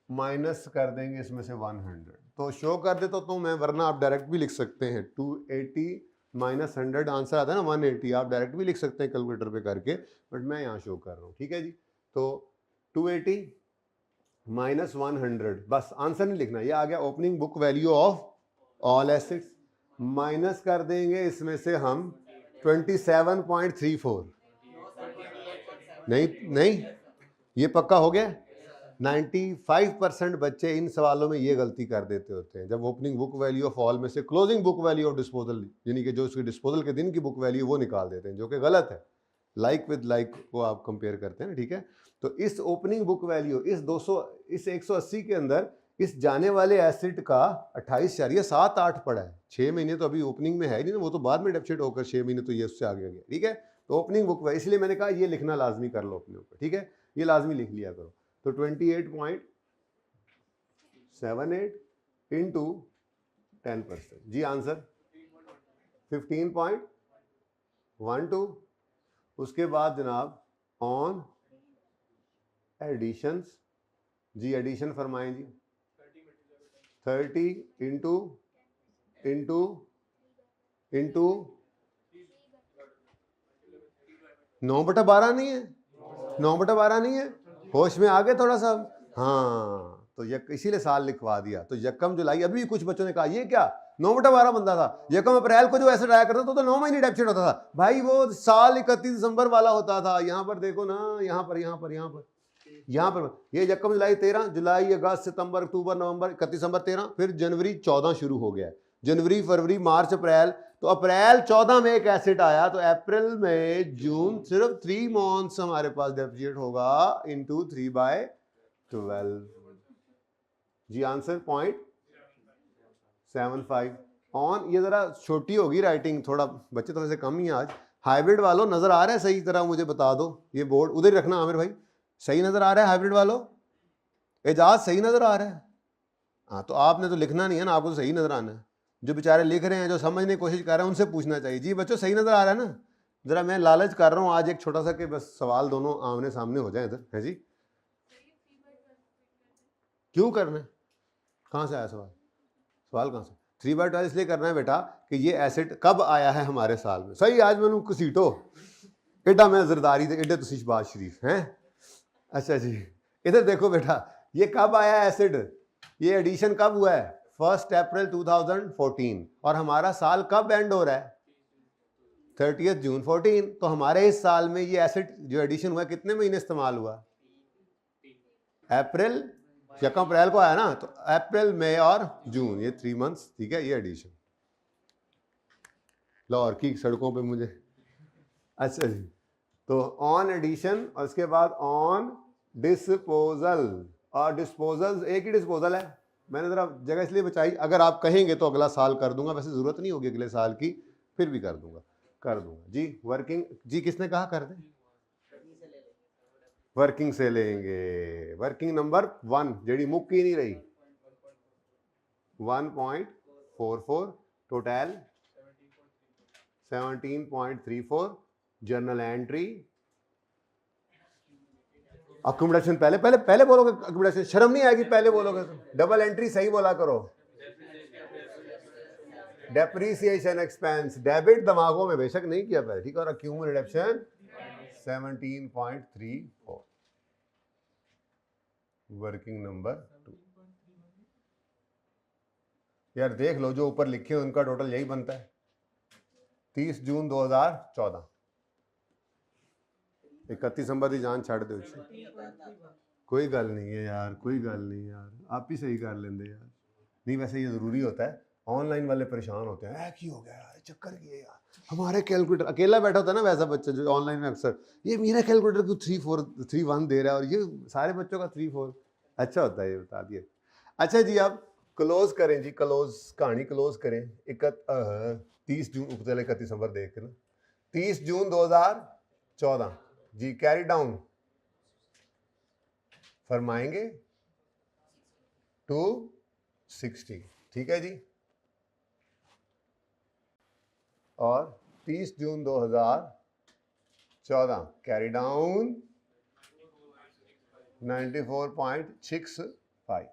माइनस कर देंगे इसमें से 100, तो शो कर देता तो मैं, वरना आप डायरेक्ट भी लिख सकते हैं 280 माइनस 100 आंसर आता है ना 180, आप डायरेक्ट भी लिख सकते हैं कैलकुलेटर पे करके, बट मैं यहाँ शो कर रहा हूँ, ठीक है जी। तो 280 माइनस 100, बस आंसर नहीं लिखना, ये आ गया opening book value of all assets, minus कर देंगे इसमें से हम 27.34, नहीं ये पक्का हो गया। 95% बच्चे इन सवालों में ये गलती कर देते होते हैं, जब opening book value of all में से closing book value of disposal, यानी कि जो उसके डिस्पोजल के दिन की बुक वैल्यू वो निकाल देते हैं, जो कि गलत है। लाइक विद लाइक को आप कंपेयर करते हैं ना, ठीक है। तो इस ओपनिंग बुक वैल्यू इस 180 के अंदर इस जाने वाले एसेट का 28.78 पड़ा है। 6 महीने तो अभी ओपनिंग में है नहीं, वो तो बाद में डेफिसिट होकर 6 महीने तो ये उससे आगे गया, ठीक है। तो ओपनिंग बुक, इसलिए मैंने कहा ये लिखना लाजमी कर लो अपने ऊपर, ठीक है, ये लाजमी लिख लिया करो। तो 28.78 इंटू 10%, जी आंसर 15.12। उसके बाद जनाब ऑन एडिशंस, जी एडिशन फरमाएं जी। 30 इंटू 9/12 नहीं है, 9/12 नहीं है, होश में आ गए थोड़ा सा, हाँ। तो इसीलिए साल लिखवा दिया। तो यकम जुलाई, अभी कुछ बच्चों ने कहा ये क्या 9/12 बनता था, यकम अप्रैल को जो ऐसे आया करता था तो 9 महीने डेफिसिट होता था भाई, वो साल 31 दिसंबर वाला होता था। यहाँ पर देखो ना, यहाँ पर ये यकम जुलाई 13, जुलाई अगस्त सितंबर अक्टूबर नवंबर 31 दिसंबर 13, फिर जनवरी 14 शुरू हो गया, जनवरी फरवरी मार्च अप्रैल। तो अप्रैल 14 में एक एसिड आया, तो अप्रैल में जून सिर्फ 3 मंथ्स हमारे पास डेफिसिट होगा इनटू 3/12, जी आंसर 0.75 ऑन। ये जरा छोटी होगी राइटिंग, थोड़ा बच्चे तो वैसे कम ही आज। हाइब्रिड वालों नजर आ रहा है सही तरह, मुझे बता दो, ये बोर्ड उधर ही रखना आमिर भाई, सही नजर आ रहा है हाइब्रिड वालों, एजाज सही नजर आ रहा है? हाँ, तो आपने तो लिखना नहीं है ना, आपको तो सही नजर आना है। जो बेचारे लिख रहे हैं, जो समझने की कोशिश कर रहे हैं, उनसे पूछना चाहिए। जी बच्चों सही नजर आ रहा है ना? जरा मैं लालच कर रहा हूँ आज एक छोटा सा कि बस सवाल दोनों आमने सामने हो जाए इधर, है जी। क्यों करना है, कहाँ से आया सवाल, सवाल कहाँ से? 3/12 इसलिए करना है बेटा कि ये एसिड कब आया है हमारे साल में। सही, आज मैंने घसीटो एडा मैं जरदारी एडे तो शहबाज शरीफ हैं। अच्छा जी, इधर देखो बेटा, ये कब आया एसिड, ये एडिशन कब हुआ है 1 अप्रैल 2014, और हमारा साल कब एंड हो रहा है 30 जून 14। तो हमारे इस साल में ये एसिड जो एडिशन हुआ कितने महीने इस्तेमाल हुआ? अप्रैल, यकम अप्रैल को आया ना, तो अप्रैल मई और जून, ये 3 मंथ्स, ठीक है, ये एडिशन। लाहौर की सड़कों पे मुझे, अच्छा जी। तो ऑन एडिशन और उसके बाद ऑन डिस्पोजल, और डिस्पोजल एक ही डिस्पोजल है, मैंने जरा जगह इसलिए बचाई, अगर आप कहेंगे तो अगला साल कर दूंगा, वैसे जरूरत नहीं होगी अगले साल की, फिर भी कर दूंगा जी। वर्किंग, जी किसने कहा कर दें? वर्किंग से लेंगे, वर्किंग नंबर 1 जेडी मुक ही नहीं रही, 1.44, टोटल 17.34, जर्नल एंट्री। अकोमोडेशन पहले बोलोगे, अकोमोडेशन शर्म नहीं आएगी पहले बोलोगे तो। डबल एंट्री सही बोला करो। डेप्रीसिएशन एक्सपेंस डेबिट दिमागों में बेशक नहीं किया पहले, ठीक है। और अक्यूमुलेटेड रिडक्शन 17.34, वर्किंग नंबर 2। यार देख लो जो ऊपर लिखे हैं उनका टोटल यही बनता है 30 जून 2014। 31 दिसंबर की जान छड़ दो, कोई गल नहीं है यार, कोई गल नहीं यार, आप ही सही कर लेंगे यार। नहीं वैसे ये जरूरी होता है, ऑनलाइन वाले परेशान होते हैं, की हो गया यार, चक्कर किए यार, हमारे कैलकुलेटर, अकेला बैठा होता है ना वैसा बच्चा जो ऑनलाइन में अक्सर, ये मेरा कैलकुलेटर को 3 4 3 1 दे रहा है, और ये सारे बच्चों का 3 4 अच्छा होता है, ये बता दिए। अच्छा जी, अब क्लोज करें जी, क्लोज कहानी क्लोज करें। 30 जून, चले 31 दिसंबर देख के ना, 30 जून 2014 जी, कैरी डाउन फरमाएंगे 260, ठीक है जी। और 30 जून 2014 कैरी डाउन 94.65।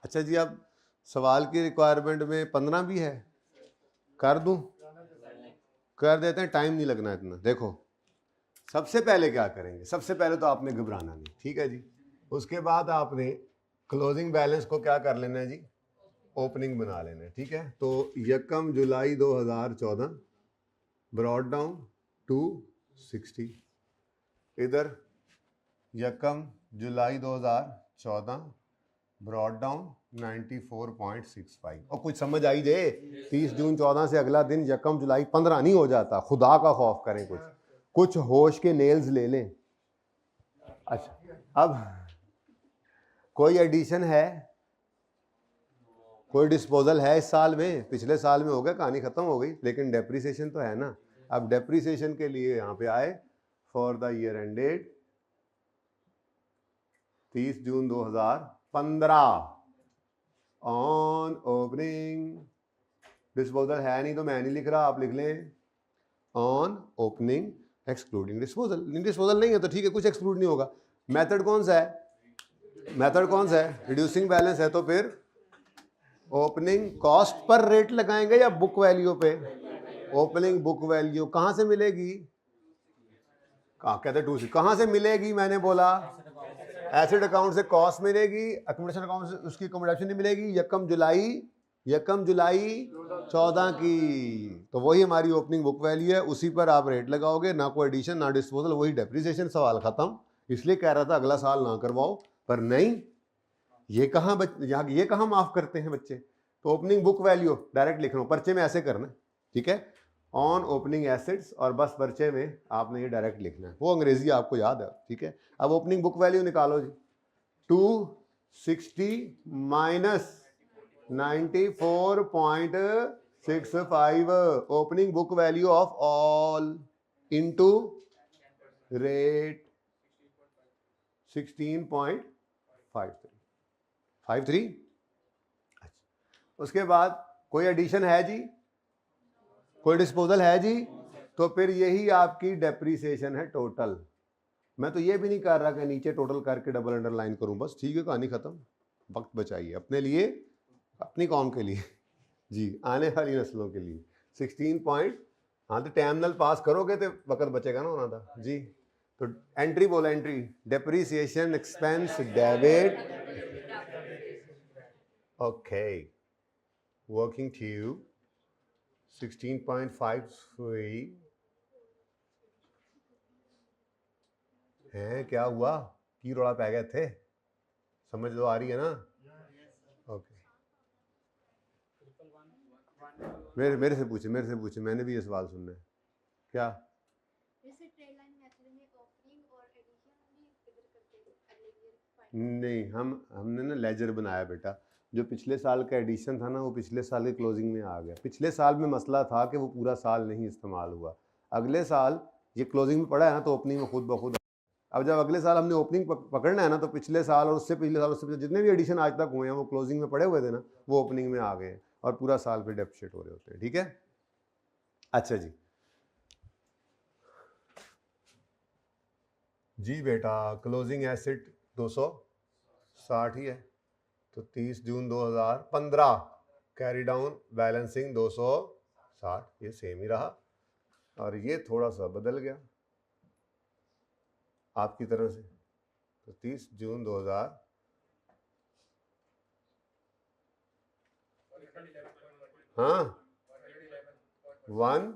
अच्छा जी, अब सवाल की रिक्वायरमेंट में 15 भी है, कर दूं? कर देते हैं, टाइम नहीं लगना इतना। देखो सबसे पहले क्या करेंगे, सबसे पहले तो आपने घबराना नहीं, ठीक है जी। उसके बाद आपने क्लोजिंग बैलेंस को क्या कर लेना है जी, ओपनिंग बना लेना है, ठीक है। तो 1 जुलाई 2014 ब्रॉड डाउन 260, इधर 1 जुलाई 2014 ब्रॉड डाउन 94.65। और कुछ समझ आई जे, 30 जून 14 से अगला दिन 1 जुलाई 15 नहीं हो जाता, खुदा का खौफ करें, कुछ होश के नेल्स ले लें। अच्छा, अब कोई एडिशन है, कोई डिस्पोजल है इस साल में? पिछले साल में हो गया, कहानी खत्म हो गई, लेकिन डेप्रीसिएशन तो है ना। अब डेप्रीसिएशन के लिए यहाँ पे आए, for the year ended 30 June 2015 on opening, disposal है नहीं तो मैं नहीं लिख रहा, आप लिख लें on opening excluding disposal. Disposal नहीं है तो ठीक है, कुछ एक्सक्लूड नहीं होगा। मेथड कौन सा है? मेथड कौन सा है? रिड्यूसिंग बैलेंस है, तो फिर ओपनिंग कॉस्ट पर रेट लगाएंगे या बुक वैल्यू पे? ओपनिंग बुक वैल्यू कहां से मिलेगी? कहा कहते 2 कहां से मिलेगी? मैंने बोला एसेट अकाउंट से कॉस्ट मिलेगी, अकोमोडेशन अकाउंट से उसकी अकोमोडेशन नहीं मिलेगी। 1 जुलाई 14 की, तो वही हमारी ओपनिंग बुक वैल्यू है, उसी पर आप रेट लगाओगे, ना कोई एडिशन ना डिस्पोजल, वही डेप्रिसिएशन, सवाल खत्म। इसलिए कह रहा था अगला साल ना करवाओ, पर नहीं, ये कहाँ माफ करते हैं बच्चे। तो ओपनिंग बुक वैल्यू डायरेक्ट लिख रहा हूं, पर्चे में ऐसे करना, ठीक है, ऑन ओपनिंग एसेट्स, और बस पर्चे में आपने ये डायरेक्ट लिखना है, वो अंग्रेजी आपको याद है, ठीक है। अब ओपनिंग बुक वैल्यू निकालो जी, 260 minus 94.65 opening book value of all into rate 16.53। उसके बाद कोई एडिशन है जी, कोई डिस्पोजल है जी, तो फिर यही आपकी डेप्रीसिएशन है टोटल। मैं तो ये भी नहीं कर रहा कि नीचे टोटल करके डबल अंडरलाइन करूं, बस ठीक है, कहानी खत्म। वक्त बचाइए अपने लिए, अपनी कौम के लिए जी, आने वाली नस्लों के लिए। 16 पॉइंट, हाँ तो टर्मिनल पास करोगे तो वक्त बचेगा ना होना था जी। तो एंट्री बोला, entry depreciation expense debit, okay, working tube 16.53 है। क्या हुआ की रोड़ा पै गए थे, समझ लो, आ रही है ना? ओके, मेरे से पूछे, मैंने भी ये सवाल सुनना है। क्या? नहीं, हमने ना लेजर बनाया बेटा, जो पिछले साल का एडिशन था ना, वो पिछले साल के क्लोजिंग में आ गया। पिछले साल में मसला था कि वो पूरा साल नहीं इस्तेमाल हुआ, अगले साल ये क्लोजिंग में पड़ा है ना, तो ओपनिंग में खुद ब खुद। अब जब अगले साल हमने ओपनिंग पकड़ना है ना, तो पिछले साल और उससे पिछले साल, उससे जितने भी एडिशन आज तक हुए हैं, वो क्लोजिंग में पड़े हुए थे ना, वो ओपनिंग में आ गए हैं, और पूरा साल फिर डेप्रिसिएट हो रहे होते हैं, ठीक है। अच्छा जी, जी बेटा, क्लोजिंग एसेट 260 ही है, तो 30 जून 2015 कैरी डाउन बैलेंसिंग 260, ये सेम ही रहा, और ये थोड़ा सा बदल गया आपकी तरह से। तो 30 जून 2000, हाँ 1,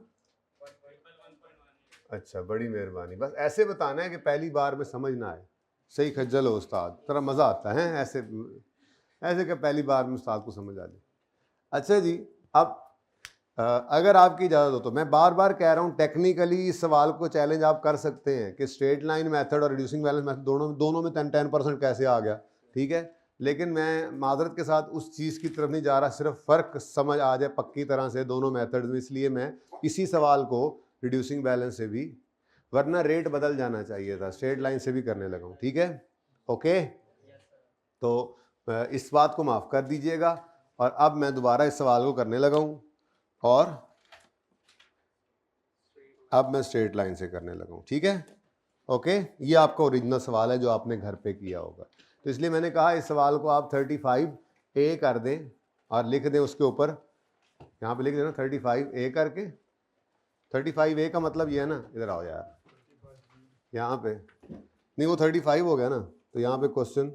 अच्छा, बड़ी मेहरबानी। बस ऐसे बताना है कि पहली बार में समझ ना आए, सही खज्जल हो उस्ताद, तेरा मज़ा आता है ऐसे कि पहली बार में उस्ताद को समझ आ जाए। अच्छा जी, अब अगर आपकी इजाज़त हो तो मैं बार बार कह रहा हूँ, टेक्निकली इस सवाल को चैलेंज आप कर सकते हैं कि स्ट्रेट लाइन मेथड और रिड्यूसिंग बैलेंस मेथड दोनों में 10% कैसे आ गया, ठीक है। लेकिन मैं मादरत के साथ उस चीज़ की तरफ नहीं जा रहा, सिर्फ फ़र्क समझ आ जाए पक्की तरह से दोनों मेथड में, इसलिए मैं इसी सवाल को रिड्यूसिंग बैलेंस से भी, वरना रेट बदल जाना चाहिए था, स्ट्रेट लाइन से भी करने लगा हूँ, ठीक है। ओके, तो इस बात को माफ़ कर दीजिएगा। और अब मैं दोबारा इस सवाल को करने लगा हूँ, और अब मैं स्ट्रेट लाइन से करने लगा हूँ, ठीक है। ओके, ये आपका ओरिजिनल सवाल है जो आपने घर पे किया होगा, तो इसलिए मैंने कहा इस सवाल को आप 35A कर दें और लिख दें उसके ऊपर, यहाँ पे लिख देना 35A करके। 35A का मतलब ये है ना, इधर आओ यार, यहाँ पे नहीं, वो 35 हो गया ना, तो यहाँ पे क्वेश्चन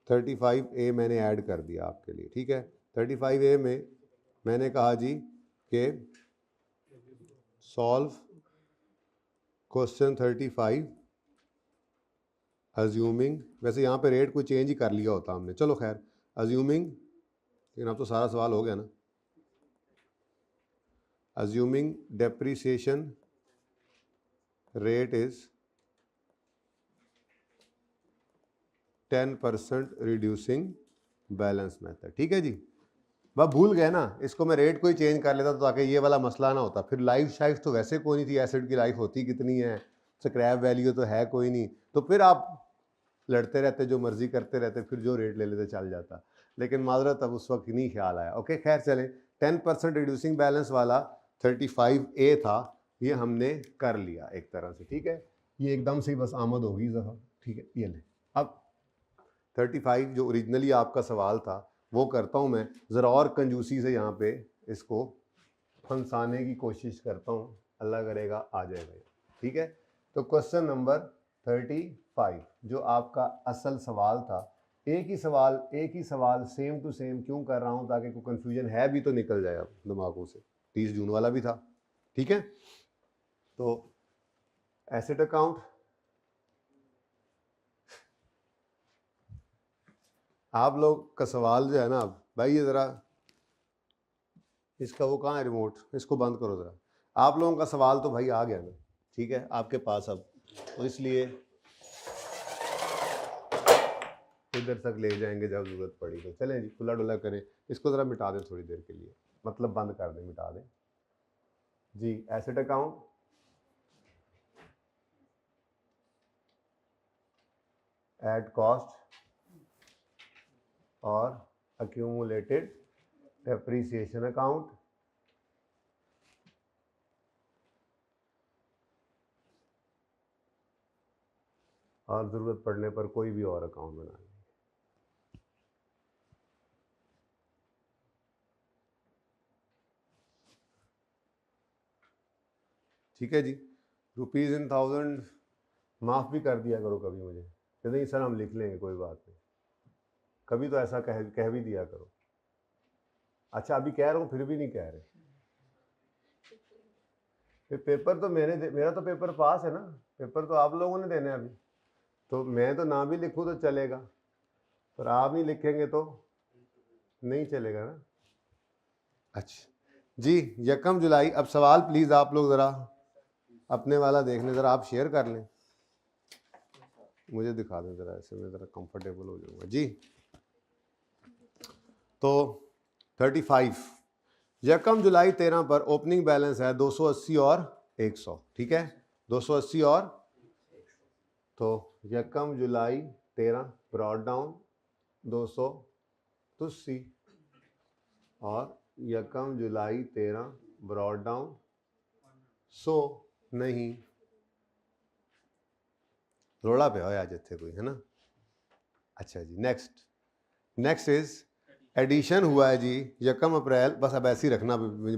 35A मैंने ऐड कर दिया आपके लिए, ठीक है। 35A में मैंने कहा जी कि सॉल्व क्वेश्चन 35 अज्यूमिंग, वैसे यहाँ पे रेट कोई चेंज ही कर लिया होता हमने, चलो खैर अज्यूमिंग, लेकिन अब तो सारा सवाल हो गया ना। Assuming depreciation rate is 10% reducing balance method, ठीक है जी। वह भूल गए ना, इसको मैं रेट को ही चेंज कर लेता तो ताकि ये वाला मसला ना होता, फिर लाइफ शाइफ तो वैसे कोई नहीं थी, एसिड की लाइफ होती कितनी है, स्क्रैप वैल्यू तो है कोई नहीं, तो फिर आप लड़ते रहते, जो मर्जी करते रहते, फिर जो रेट ले लेते चल जाता। लेकिन माजरत अब उस वक्त नहीं ख्याल आया। ओके खैर चलें, 10% रिड्यूसिंग बैलेंस वाला 35A था, ये हमने कर लिया एक तरह से, ठीक है। ये एकदम से ही बस आमद होगी जरा, ठीक है। ये ले, अब 35 जो ओरिजिनली आपका सवाल था वो करता हूँ मैं ज़रा और कंजूसी से, यहाँ पे इसको फंसाने की कोशिश करता हूँ, अल्लाह करेगा आ जाएगा, ठीक है। तो क्वेश्चन नंबर 35 जो आपका असल सवाल था, एक ही सवाल सेम टू सेम क्यों कर रहा हूँ, ताकि कोई कंफ्यूजन है भी तो निकल जाए अब दिमागों से। 30 जून वाला भी था, ठीक है। तो एसेट अकाउंट, आप लोग का सवाल जो है ना, अब भाई ये ज़रा इसका वो कहाँ है रिमोट, इसको बंद करो ज़रा। आप लोगों का सवाल तो भाई आ गया ना, ठीक है आपके पास अब, तो इसलिए इधर तक ले जाएंगे जब जरूरत पड़ी तो। चलें जी, खुला डुला करें, इसको ज़रा मिटा दें थोड़ी देर के लिए, मतलब बंद कर दें, मिटा दें जी। एसेट अकाउंट, एट कॉस्ट और अक्यूमुलेटेड डेप्रिसिएशन अकाउंट, और ज़रूरत पड़ने पर कोई भी और अकाउंट बना लें। ठीक है जी। रुपीज़ इन 1000 माफ़ भी कर दिया करो कभी मुझे, कि नहीं सर हम लिख लेंगे कोई बात नहीं, कभी तो ऐसा कह भी दिया करो। अच्छा अभी कह रहा हूँ फिर भी नहीं कह रहे, फिर पेपर तो मेरा तो पेपर पास है ना, पेपर तो आप लोगों ने देना है अभी, तो मैं तो ना भी लिखूँ तो चलेगा, पर आप नहीं लिखेंगे तो नहीं चलेगा ना। अच्छा जी, 1 जुलाई, अब सवाल प्लीज़ आप लोग ज़रा अपने वाला देख लें, ज़रा आप शेयर कर लें, मुझे दिखा दें ज़रा, ऐसे मैं ज़रा कंफर्टेबल हो जाऊँगा जी। तो 35 1 जुलाई 13 पर ओपनिंग बैलेंस है 280 और 100, ठीक है 280 और, तो 1 जुलाई 13 ब्रॉड डाउन 280 और 1 जुलाई 13 ब्रॉड डाउन 100 नहीं, रोड़ा पे होया जिथे कोई है ना। अच्छा जी, नेक्स्ट इज एडिशन हुआ है जी 1 अप्रैल, बस अब ऐसे ही रखना,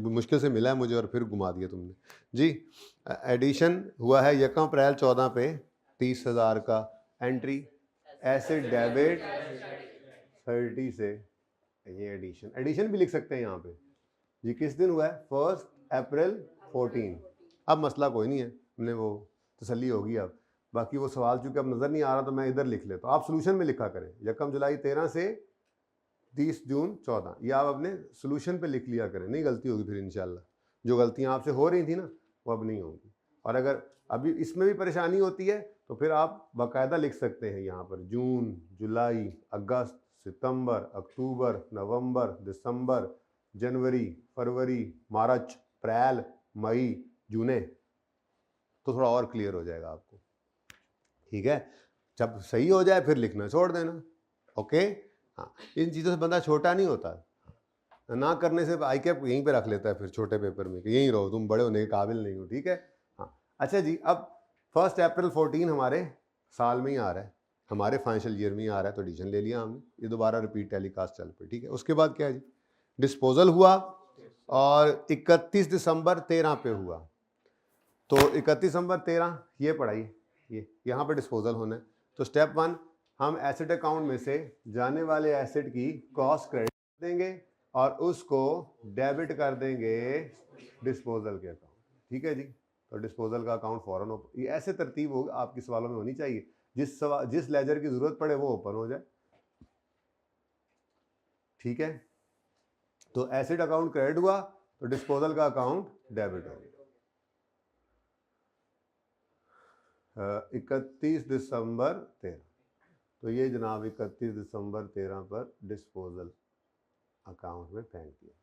मुश्किल से मिला है मुझे और फिर घुमा दिया तुमने जी। एडिशन हुआ है 1 अप्रैल 14 पे 30,000 का एंट्री, एसिड डेबिट 30 से, ये एडिशन भी लिख सकते हैं यहाँ पे जी। किस दिन हुआ है, 1 अप्रैल 14। अब मसला कोई नहीं है, हमने वो तसल्ली होगी अब, बाकी वो सवाल चूंकि अब नज़र नहीं आ रहा तो मैं इधर लिख लेता हूँ, आप सोल्यूशन में लिखा करें 1 जुलाई 13 से 30 जून 14, ये आप अपने सोल्यूशन पे लिख लिया करें, नहीं गलती होगी फिर इंशाल्लाह। जो गलतियां आपसे हो रही थी ना वो अब नहीं होंगी। और अगर अभी इसमें भी परेशानी होती है तो फिर आप बाकायदा लिख सकते हैं यहाँ पर जून, जुलाई, अगस्त, सितंबर, अक्टूबर, नवंबर, दिसंबर, जनवरी, फरवरी, मार्च, अप्रैल, मई, जून, तो थोड़ा और क्लियर हो जाएगा आपको। ठीक है, जब सही हो जाए फिर लिखना छोड़ देना। ओके, हाँ, इन चीज़ों से बंदा छोटा नहीं होता। ना करने से आई कैप यहीं पे रख लेता है फिर छोटे पेपर में कि यहीं रहो, तुम बड़े होने के काबिल नहीं हो। ठीक है, हाँ। अच्छा जी, अब 1 अप्रैल 14 हमारे साल में ही आ रहा है, हमारे फाइनेंशियल ईयर में ही आ रहा है, तो एडिशन ले लिया हमने, ये दोबारा रिपीट टेलीकास्ट चल पे। ठीक है, उसके बाद क्या है जी, डिस्पोजल हुआ और 31 दिसंबर 13 पे हुआ। तो 31 दिसंबर 13 ये पढ़ाई, ये यहाँ पे डिस्पोजल होना है। तो स्टेप 1, हम एसेट अकाउंट में से जाने वाले एसेट की कॉस्ट क्रेडिट देंगे और उसको डेबिट कर देंगे डिस्पोजल के अकाउंट। ठीक है जी, तो डिस्पोजल का अकाउंट फौरन ओपन, ये ऐसे तरतीब हो आपके सवालों में होनी चाहिए, जिस लेजर की जरूरत पड़े वो ओपन हो जाए। ठीक है, तो एसेट अकाउंट क्रेडिट हुआ तो डिस्पोजल का अकाउंट डेबिट हो गया। 31 दिसंबर 13, तो ये जनाब 31 दिसंबर 13 पर डिस्पोजल अकाउंट में फेंक दिया।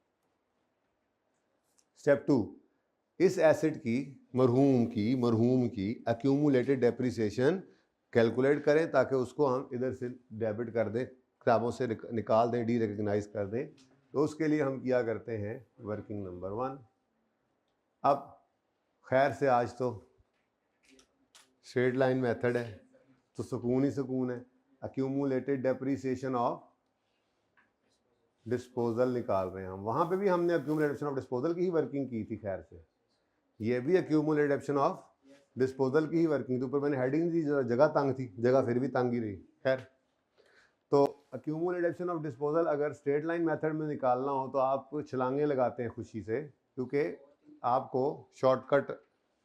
स्टेप 2, इस एसेट की मरहूम की एक्यूमुलेटेड डेप्रिसिएशन कैलकुलेट करें ताकि उसको हम इधर से डेबिट कर दें, किताबों से निकाल दें, डी रिकग्नाइज कर दें। तो उसके लिए हम किया करते हैं वर्किंग नंबर 1। अब खैर से आज तो स्ट्रेट लाइन मेथड है तो सुकून ही सुकून है। एक्यूमुलेटेड डेप्रिसिएशन ऑफ डिस्पोजल निकाल रहे हैं हम, वहाँ पे भी हमने एक्यूमुलेशन ऑफ डिस्पोजल की ही वर्किंग की थी। खैर से ये भी एक्यूमुलेशन ऑफ डिस्पोजल की ही वर्किंग थी। ऊपर मैंने हेडिंग दी, जगह तंग थी, जगह फिर भी तंग ही रही। खैर, तो एक्यूमुलेशन ऑफ डिस्पोजल अगर स्ट्रेट लाइन मेथड में निकालना हो तो आप छलांगे लगाते हैं खुशी से, क्योंकि आपको शॉर्टकट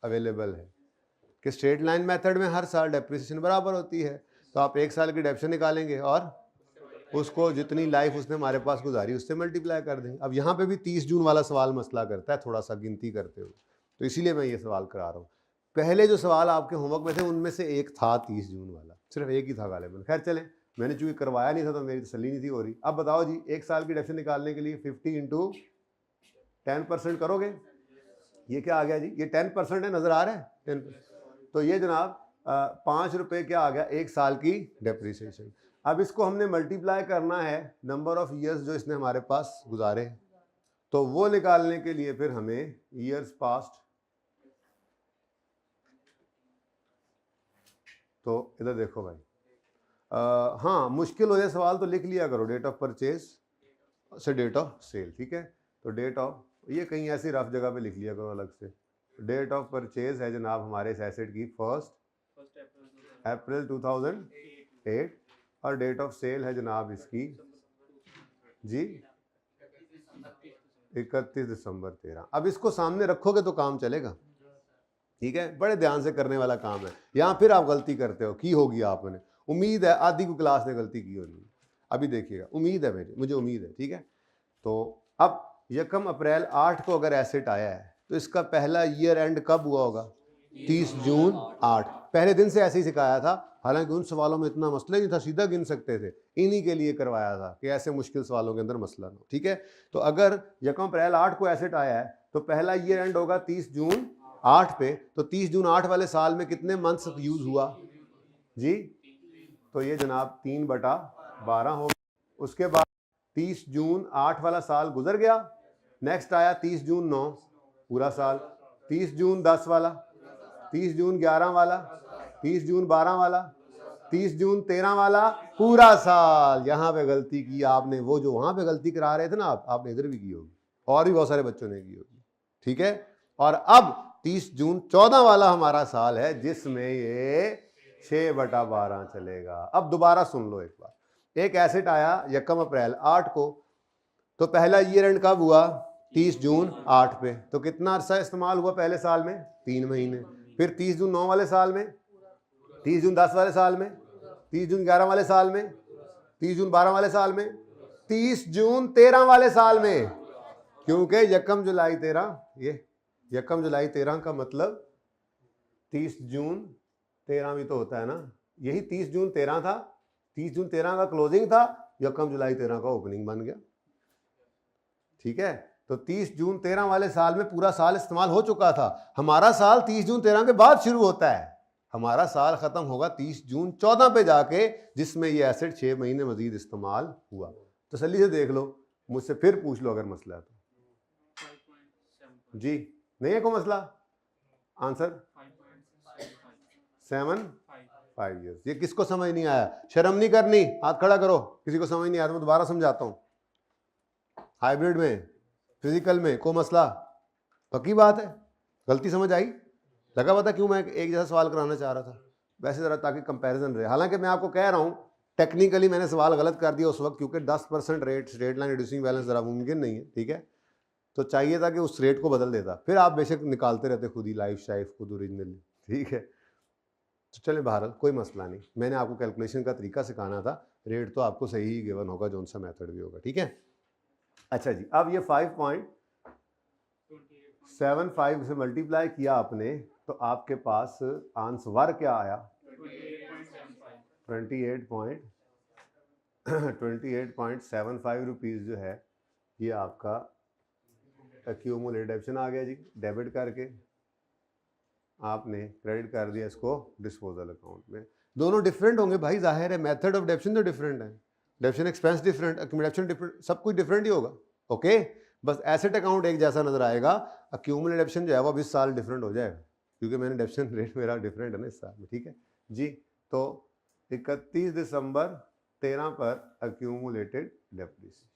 अवेलेबल है कि स्ट्रेट लाइन मेथड में हर साल डेप्रिसिएशन बराबर होती है। तो आप 1 साल की डेप्रिसिएशन निकालेंगे और उसको जितनी लाइफ उसने हमारे पास गुजारी उससे मल्टीप्लाई कर देंगे। अब यहाँ पे भी 30 जून वाला सवाल मसला करता है, थोड़ा सा गिनती करते हुए, तो इसीलिए मैं ये सवाल करा रहा हूँ। पहले जो सवाल आपके होमवर्क में थे उनमें से एक था 30 जून वाला, सिर्फ एक ही था गालिबन। खैर चले, मैंने चूँकि करवाया नहीं था तो मेरी तसल्ली नहीं थी हो रही। अब बताओ जी, 1 साल की डेप्रिसिएशन निकालने के लिए 50 इंटू 10% करोगे, ये क्या आ गया जी, ये 10% है, नजर आ रहा है 10%। तो ये जनाब 5 रुपये क्या आ गया 1 साल की डेप्रिसिएशन। अब इसको हमने मल्टीप्लाई करना है नंबर ऑफ ईयर्स जो इसने हमारे पास गुजारे, तो वो निकालने के लिए फिर हमें ईयर्स पास्ट, तो इधर देखो भाई, हाँ मुश्किल हो जाए सवाल तो लिख लिया करो डेट ऑफ परचेज से डेट ऑफ सेल। ठीक है, तो डेट ऑफ, ये कहीं ऐसी रफ जगह पे लिख लिया करो अलग से। डेट ऑफ परचेज है जनाब हमारे इस एसेट की 1 अप्रैल 2008 और डेट ऑफ सेल है जनाब इसकी जी 31 दिसंबर 13। अब इसको सामने रखोगे तो काम चलेगा। ठीक है, बड़े ध्यान से करने वाला काम है। यहाँ फिर आप गलती करते हो, की होगी आपने, उम्मीद है आधी को क्लास ने गलती की होगी, अभी देखिएगा, उम्मीद है मुझे उम्मीद है। ठीक है, तो अब 1 अप्रैल 8 को अगर एसेट आया है तो इसका पहला ईयर एंड कब हुआ होगा, 30 जून 8। पहले दिन से ऐसे ही सिखाया था, हालांकि उन सवालों में इतना मसला नहीं था, सीधा गिन सकते थे, इन्हीं के लिए करवाया था कि ऐसे मुश्किल सवालों के अंदर मसला ना हो। ठीक है, तो अगर 1 अप्रैल 8 को एसेट आया है तो पहला ईयर एंड होगा 30 जून 8 पे। तो 30 जून 8 वाले साल में कितने मंथ्स यूज हुआ जी, तो ये जनाब 3/12 हो। उसके बाद 30 जून 8 वाला साल गुजर गया, नेक्स्ट आया 30 जून 9 पूरा साल, 30 जून 10 वाला, 30 जून 11 वाला, 30 जून 12 वाला, 30 जून 13 वाला पूरा साल। यहाँ पे गलती की आपने, वो जो वहाँ पे गलती करा रहे थे ना आपने इधर भी की होगी और भी बहुत सारे बच्चों ने की होगी। ठीक है, और अब 30 जून 14 वाला हमारा साल है जिसमें ये 6/12 चलेगा। अब दोबारा सुन लो एक बार, एक एसेट आया 1 अप्रैल 8 को, तो पहला ईयर एंड कब हुआ, 30 जून 8 पे। तो कितना अरसा इस्तेमाल हुआ पहले साल में, 3 महीने। फिर 30 जून 9 वाले साल में, 30 जून 10 वाले साल में, 30 जून 11 वाले साल में, 30 जून 12 वाले साल में, 30 जून 13 वाले साल में, क्योंकि यकम जुलाई 13, ये यकम जुलाई 13 का मतलब 30 जून 13 भी तो होता है ना, यही 30 जून 13 था, 30 जून 13 का क्लोजिंग था, यकम जुलाई 13 का ओपनिंग बन गया। ठीक है, तो 30 जून 13 वाले साल में पूरा साल इस्तेमाल हो चुका था। हमारा साल 30 जून 13 के बाद शुरू होता है, हमारा साल खत्म होगा 30 जून 14 पे जाके, जिसमें ये एसेट 6 महीने मजीद इस्तेमाल हुआ। तसल्ली से देख लो, मुझसे फिर पूछ लो अगर मसला है तो। जी नहीं है कोई मसला? Answer 7.5 years. ये किसको समझ नहीं आया? शर्म नहीं करनी, हाथ खड़ा करो। किसी को समझ नहीं आया तो मैं दोबारा समझाता हूँ। हाइब्रिड में, फिजिकल में कोई मसला? पक्की बात है, गलती समझ आई? लगा पता क्यों मैं एक जैसा सवाल कराना चाह रहा था? वैसे जरा ताकि कंपैरिजन रहे। हालांकि मैं आपको कह रहा हूँ टेक्निकली मैंने सवाल गलत कर दिया उस वक्त, क्योंकि 10% rate straight line reducing balance जरा मुमकिन नहीं है। ठीक है, तो चाहिए था कि उस रेट को बदल देता, फिर आप बेशक निकालते रहते खुद ही लाइफ शाइफ खुद ओरिजिनली। ठीक है, तो चले बहरहाल कोई मसला नहीं, मैंने आपको कैलकुलेशन का तरीका सिखाना था, रेट तो आपको सही ही गिवन होगा जो सा मेथड भी होगा। ठीक है, अच्छा जी, अब ये 5.75 से मल्टीप्लाई किया आपने तो आपके पास आंसर क्या आया? 28.75 रुपीज़ जो है ये आपका एक्यूमुलेटेड डेबिशन आ गया जी। डेबिट करके आपने क्रेडिट कर दिया इसको डिस्पोजल अकाउंट में। दोनों डिफरेंट होंगे भाई, जाहिर है, मेथड ऑफ डेबिशन तो डिफरेंट है, डेबिशन एक्सपेंस डिफरेंट, एक्यूमुलेशन डिफरेंट, सब कुछ डिफरेंट ही होगा। ओके, बस एसेट अकाउंट एक जैसा नजर आएगा, एक्यूमुलेटेड डेबिशन जो है वो 20 साल डिफरेंट हो जाएगा, क्योंकि मैंने डेबिशन रेट मेरा डिफरेंट है ना इस साल में। ठीक है जी, तो 31 दिसंबर 13 पर एक्यूमुलेटेड डेप्रिसिएशन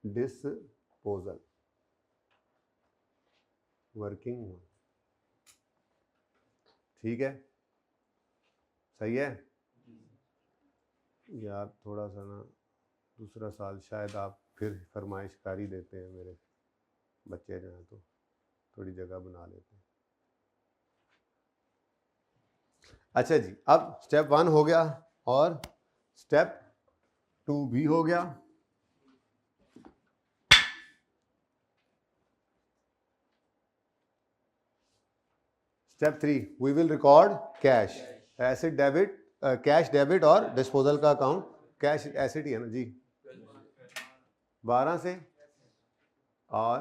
डिस्पोजल वर्किंग। ठीक है, सही है यार। थोड़ा सा ना दूसरा साल शायद आप फिर फरमाइशकारी देते हैं, मेरे बच्चे जो हैं तो थोड़ी जगह बना लेते हैं। अच्छा जी, अब स्टेप 1 हो गया और स्टेप 2 भी हो गया। Step 3 we will record cash asset debit, cash debit और डिस्पोजल का अकाउंट। कैश एसेट ही है ना जी, 12 से, और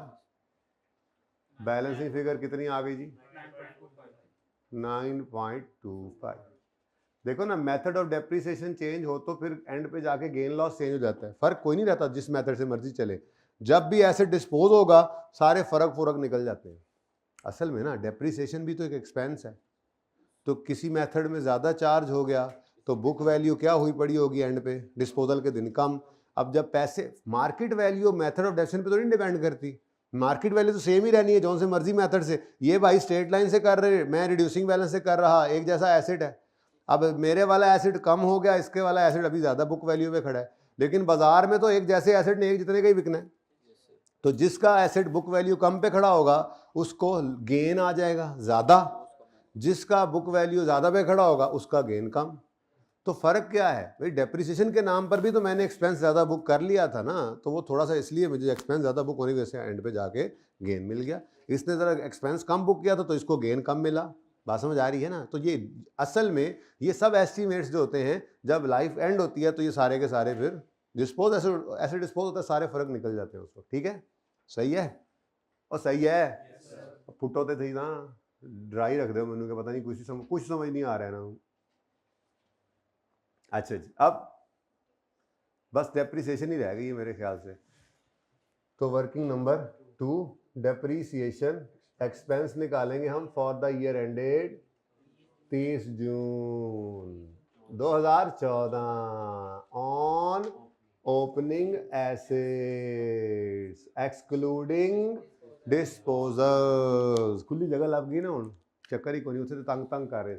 बैलेंसिंग फिगर कितनी आ गई जी? 9.25। देखो ना, मेथड ऑफ डेप्रिसिएशन चेंज हो तो फिर एंड पे जाके गेन लॉस चेंज हो जाता है, फर्क कोई नहीं रहता जिस मेथड से मर्जी चले। जब भी एसेट डिस्पोज होगा सारे फर्क निकल जाते हैं। असल में ना डेप्रिसिएशन भी तो एक एक्सपेंस है, तो किसी मेथड में ज़्यादा चार्ज हो गया तो बुक वैल्यू क्या हुई पड़ी होगी एंड पे, डिस्पोजल के दिन कम। अब जब पैसे, market value method of depreciation पे तो नहीं डिपेंड करती, मार्केट वैल्यू तो सेम ही रहनी है जौन से मर्जी मेथड से। ये भाई स्ट्रेट लाइन से कर रहे, मैं रिड्यूसिंग बैलेंस से कर रहा, एक जैसा एसेट है। अब मेरे वाला एसेट कम हो गया, इसके वाला एसेट अभी ज़्यादा बुक वैल्यू पे खड़ा है, लेकिन बाजार में तो एक जैसे एसेट ने एक जितने का ही बिकना है। तो जिसका एसेट बुक वैल्यू कम पे खड़ा होगा उसको गेन आ जाएगा ज़्यादा, जिसका बुक वैल्यू ज़्यादा पे खड़ा होगा उसका गेन कम। तो फ़र्क क्या है भाई? डेप्रिसिएशन के नाम पर भी तो मैंने एक्सपेंस ज़्यादा बुक कर लिया था ना, तो वो थोड़ा सा इसलिए मुझे एक्सपेंस ज़्यादा बुक होने की वजह से एंड पे जाके गेन मिल गया। इसने ज़रा एक्सपेंस कम बुक किया था तो इसको गेन कम मिला। बात समझ आ रही है ना? तो ये असल में ये सब एस्टिमेट्स जो होते हैं जब लाइफ एंड होती है तो ये सारे के सारे फिर डिस्पोज ऐसे डिस्पोज होता है, सारे फर्क निकल जाते हैं उस वक्त। ठीक है, सही है? और सही है फुट होते थे ना, ड्राई रख दो मैंने पता नहीं कुछ समझ नहीं आ रहा है ना। अच्छा जी, अब बस डेप्रिसिएशन ही रह गई है मेरे ख्याल से। तो वर्किंग नंबर 2 डेप्रिसिएशन एक्सपेंस निकालेंगे हम for the year ended 30 June 2014 on opening assets excluding disposals. खुली जगह लग गई ना, हूँ चक्कर ही कोई, उसे तो तंग कर रहे।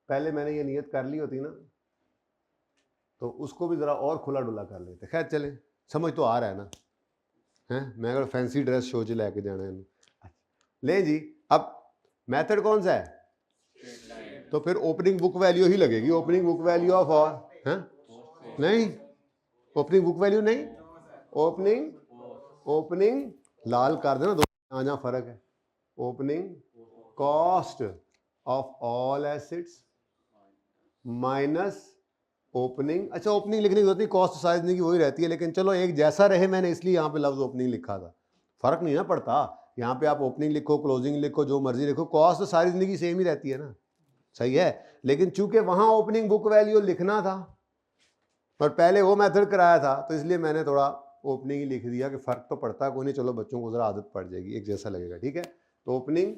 पहले मैंने ये नियत कर ली होती ना तो उसको भी ज़रा और खुला डुला कर लेते। खैर चले, समझ तो आ रहा है ना? हैं, मैं अगर फैंसी ड्रेस शो च लेके जाना है ले जी। अब मेथड कौन सा है? तो फिर ओपनिंग बुक वैल्यू ही लगेगी, ओपनिंग बुक वैल्यू ऑफ और हैं नहीं, ओपनिंग बुक वैल्यू नहीं, ओपनिंग लाल कर देना, दो जहाँ फर्क है। Opening cost of all assets minus opening, अच्छा ओपनिंग लिखने की जरूरत नहीं, कॉस्ट सारी जिंदगी वही रहती है, लेकिन चलो एक जैसा रहे, मैंने इसलिए यहाँ पे लफ्ज ओपनिंग लिखा था, फर्क नहीं ना पड़ता, यहाँ पे आप ओपनिंग लिखो, क्लोजिंग लिखो, जो मर्जी लिखो, कॉस्ट तो सारी जिंदगी सेम ही रहती है ना, सही है। लेकिन चूंकि वहां ओपनिंग बुक वैल्यू लिखना था और पहले वो मेथड कराया था, तो इसलिए मैंने थोड़ा ओपनिंग ही लिख दिया कि फर्क तो पड़ता कोई नहीं, चलो बच्चों को जरा आदत पड़ जाएगी, एक जैसा लगेगा, ठीक है। तो ओपनिंग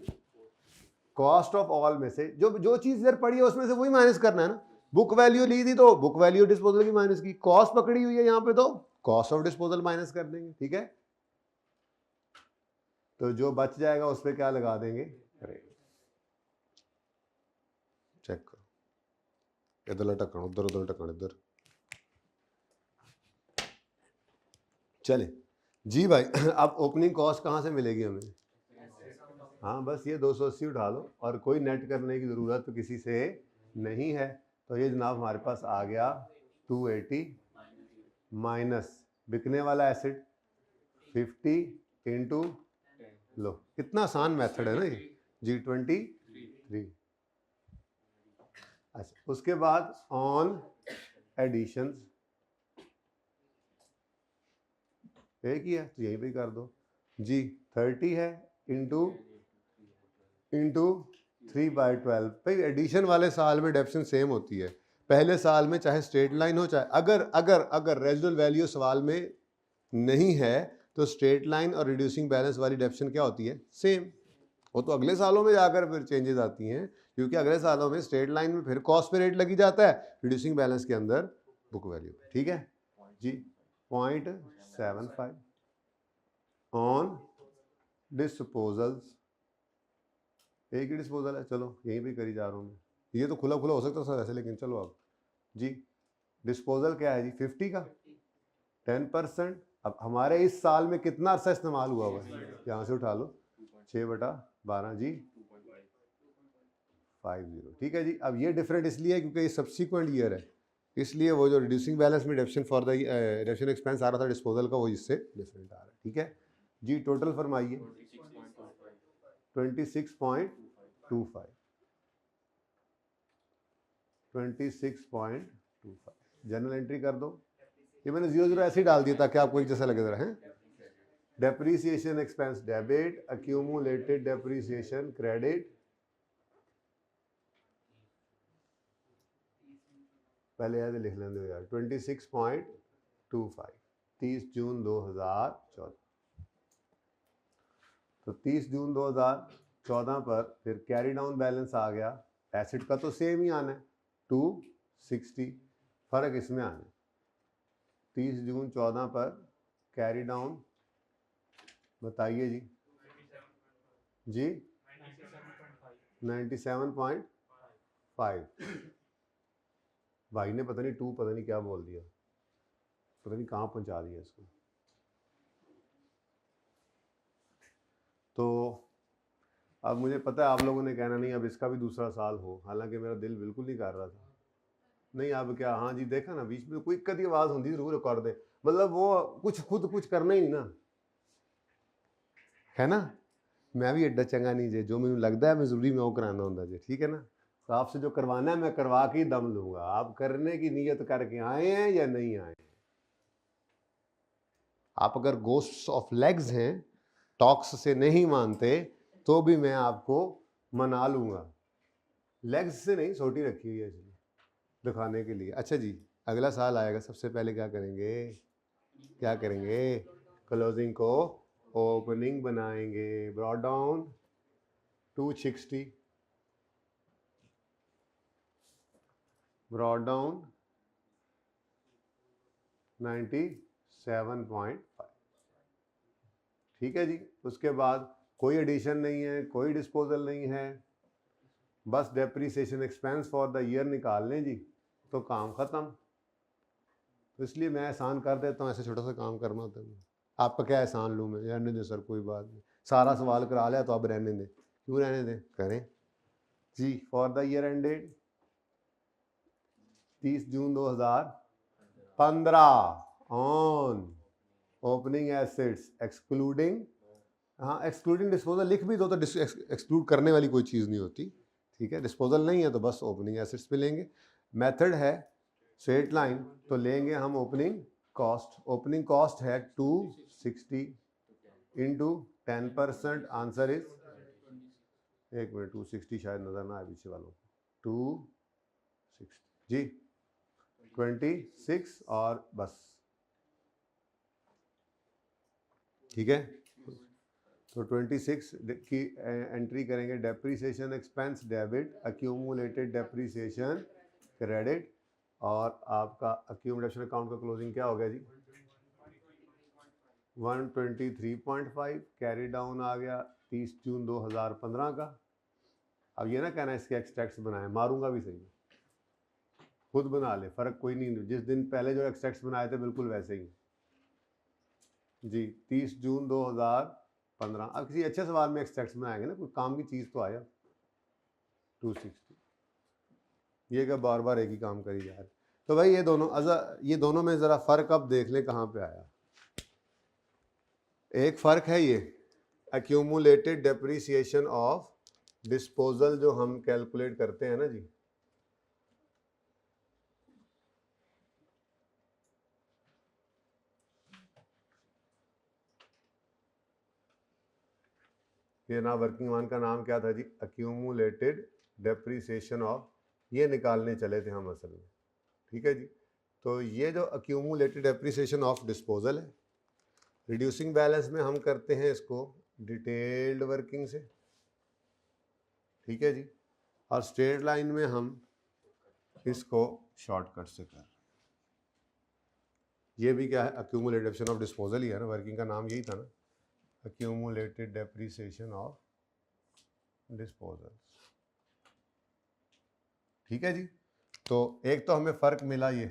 कॉस्ट ऑफ ऑल में से जो चीज इधर पड़ी है उसमें से वही माइनस करना है ना। बुक वैल्यू ली थी तो बुक वैल्यू डिस्पोजल की माइनस की, कॉस्ट पकड़ी हुई है यहाँ पे तो कॉस्ट ऑफ डिस्पोजल माइनस कर देंगे, ठीक है। तो जो बच जाएगा उस पर क्या लगा देंगे, चेक करो, इधर लटकन, उधर उधर लटकन, इधर चले जी भाई। अब ओपनिंग कॉस्ट कहाँ से मिलेगी हमें, हाँ बस ये 280 उठा लो, और कोई नेट करने की ज़रूरत तो किसी से नहीं है। तो ये जनाब हमारे पास आ गया 280 माइनस बिकने वाला एसिड 50 इंटू, लो कितना आसान मेथड है ना ये, G23। अच्छा उसके बाद ऑन एडिशन, एक ही है तो यहीं पे कर दो, G30 है इंटू 3/12। भाई एडिशन वाले साल में डेप्शन सेम होती है, पहले साल में चाहे स्ट्रेट लाइन हो, चाहे अगर रेजिडुअल वैल्यू सवाल में नहीं है तो स्ट्रेट लाइन और रिड्यूसिंग बैलेंस वाली डेप्शन क्या होती है, सेम। वो तो अगले सालों में जाकर फिर चेंजेस आती हैं, क्योंकि अगले सालों में स्ट्रेट लाइन में फिर कॉस्ट पे रेट लगी जाता है, रिड्यूसिंग बैलेंस के अंदर बुक वैल्यू, ठीक है जी। 0.75 ऑन डिस्पोजल्स, एक ही डिस्पोजल है, चलो यहीं पे करी जा रहा हूँ मैं, ये तो खुला खुला हो सकता था वैसे, लेकिन चलो अब जी डिस्पोजल क्या है जी 50 का 10%। अब हमारे इस साल में कितना अरसा इस्तेमाल हुआ हुआ है, यहाँ से उठा लो 6/12 जी 50, ठीक है जी। अब ये डिफरेंट इसलिए है क्योंकि ये सब्सिक्वेंट ईयर है, इसलिए वो जो रिड्यूसिंग बैलेंस में reduction for the reduction expense आ रहा था डिस्पोजल का, वो इससे डिफरेंट आ रहा है, ठीक है जी। टोटल फरमाइए 26.25 जनरल एंट्री कर दो, ये मैंने 0 ऐसे ही डाल दिया ताकि आपको एक जैसा लगे जरा है। Depreciation expense debit, accumulated depreciation credit, पहले ऐसे लिख लेंगे यार 26.25 30 जून 2014। तो 30 जून 2014 पर फिर कैरी डाउन बैलेंस आ गया, एसिड का तो सेम ही आना है 260, फर्क इसमें आना है 30 जून 14 पर कैरी डाउन, बताइए जी 97.5। भाई ने पता नहीं 2 पता नहीं क्या बोल दिया, पता नहीं कहाँ पहुंचा दिया इसको। तो अब मुझे पता है आप लोगों ने कहना नहीं अब इसका भी दूसरा साल हो, हालांकि मेरा दिल बिल्कुल नहीं कर रहा था, नहीं अब क्या, हाँ जी देखा ना बीच में कोई कदी आवाज़ होती जरूर कर दे, मतलब वो खुद कुछ करना ही नहीं ना, है ना। मैं भी एड्डा चंगा नहीं जे, जो मैंने लगता है मैं जरूरी मैं वो कराना होता जे, ठीक है ना। तो आपसे जो करवाना है मैं करवा के ही दम लूंगा, आप करने की नीयत करके आए हैं या नहीं आए। आप अगर गोस्ट्स ऑफ लेग्स हैं, टॉक्स से नहीं मानते, तो भी मैं आपको मना लूंगा, लेग्स से नहीं, छोटी रखी हुई है इसलिए दिखाने के लिए। अच्छा जी अगला साल आएगा, सबसे पहले क्या करेंगे, क्लोजिंग को ओपनिंग बनाएंगे, ब्रॉट डाउन 260, ब्रॉट डाउन 97.5, ठीक है जी। उसके बाद कोई एडिशन नहीं है, कोई डिस्पोजल नहीं है, बस depreciation expense for the year निकाल लें जी, तो काम ख़त्म। तो इसलिए मैं एहसान कर देता हूँ, ऐसे छोटा सा काम करना होता है, आपका क्या एहसान लूँ मैं, रहने दें सर कोई बात नहीं, सारा सवाल करा लिया तो अब रहने दें, क्यों रहने दें, करें जी। For the year ended 30 June 2015 15 on opening assets excluding, हाँ एक्सक्लूडिंग डिस्पोजल लिख भी दो तो एक्सक्लूड करने वाली कोई चीज़ नहीं होती, ठीक है। डिस्पोजल नहीं है तो बस ओपनिंग एसेट्स पे लेंगे। मेथड है स्ट्रेट लाइन, तो लेंगे हम ओपनिंग कॉस्ट। ओपनिंग कॉस्ट है 260 इंटू 10%, आंसर इज, एक मिनट 260 शायद नजर ना आए पीछे वालों को, 260 जी 26 और बस, ठीक है। तो 26 की एंट्री करेंगे, depreciation expense debit, accumulated depreciation credit, और आपका अक्यूमुलेशन अकाउंट का क्लोजिंग क्या हो गया जी 123.5, कैरी डाउन आ गया 30 जून 2015 का। अब ये ना कहना इसके एक्सट्रैक्ट्स बनाए, मारूंगा भी सही, खुद बना ले, फर्क कोई नहीं, जिस दिन पहले जो एक्सट्रैक्ट्स बनाए थे बिल्कुल वैसे ही जी, 30 जून 2015। अब किसी अच्छे सवाल में एक्सट्रैक्ट्स बनाएंगे ना, कोई काम की चीज़ तो आया। 260, ये क्या बार बार एक ही काम करी जा रहा है। तो भाई ये दोनों में ज़रा फ़र्क अब देख लें कहाँ पे आया। एक फ़र्क है ये एक्यूमुलेटेड डेप्रीसिएशन ऑफ डिस्पोजल जो हम कैलकुलेट करते हैं ना जी, ये ना वर्किंग वन का नाम क्या था जी, एक्यूमुलेटेड डेप्रीसिएशन ऑफ, ये निकालने चले थे हम असल में, ठीक है जी। तो ये जो एक्यूमुलेटेड डेप्रीसिएशन ऑफ डिस्पोजल है, रिड्यूसिंग बैलेंस में हम करते हैं इसको डिटेल्ड वर्किंग से, ठीक है जी, और स्ट्रेट लाइन में हम इसको शॉर्टकट से कर, ये भी क्या है एक्यूमुलेटेड डेप्रीसिएशन ऑफ डिस्पोजल ही है ना, वर्किंग का नाम यही था ना, accumulated depreciation of disposal, ठीक है जी। तो एक तो हमें फ़र्क मिला ये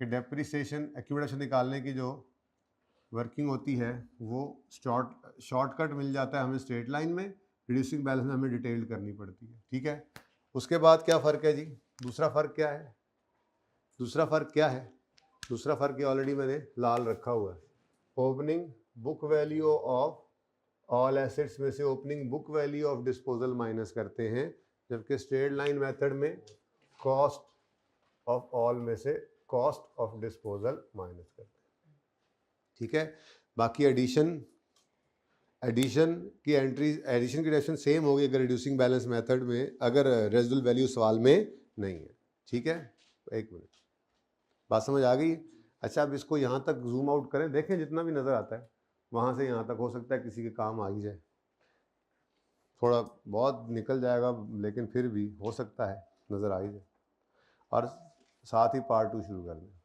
कि डेप्रीसिएशन एक्यूमुलेशन निकालने की जो वर्किंग होती है वो शॉर्टकट मिल जाता है हमें स्ट्रेट लाइन में, रिड्यूसिंग बैलेंस में हमें डिटेल्ड करनी पड़ती है, ठीक है। उसके बाद क्या फ़र्क है जी, दूसरा फ़र्क क्या है, दूसरा फ़र्क ये ऑलरेडी मैंने लाल रखा हुआ है, opening book value of all assets में से opening book value of disposal minus करते हैं, जबकि स्ट्रेट लाइन मेथड में कॉस्ट ऑफ ऑल में से कॉस्ट ऑफ डिस्पोजल माइनस करते हैं, ठीक है। बाकी एडिशन की एंट्री, एडिशन की डायरेक्शन सेम होगी अगर रिड्यूसिंग बैलेंस मेथड में, अगर रेजिडुअल वैल्यू सवाल में नहीं है, ठीक है। एक मिनट, बात समझ आ गई। अच्छा अब इसको यहाँ तक जूम आउट करें, देखें जितना भी नज़र आता है वहाँ से यहाँ तक, हो सकता है किसी के काम आ ही जाए, थोड़ा बहुत निकल जाएगा लेकिन फिर भी हो सकता है नज़र आ ही जाए, और साथ ही पार्ट 2 शुरू कर लें।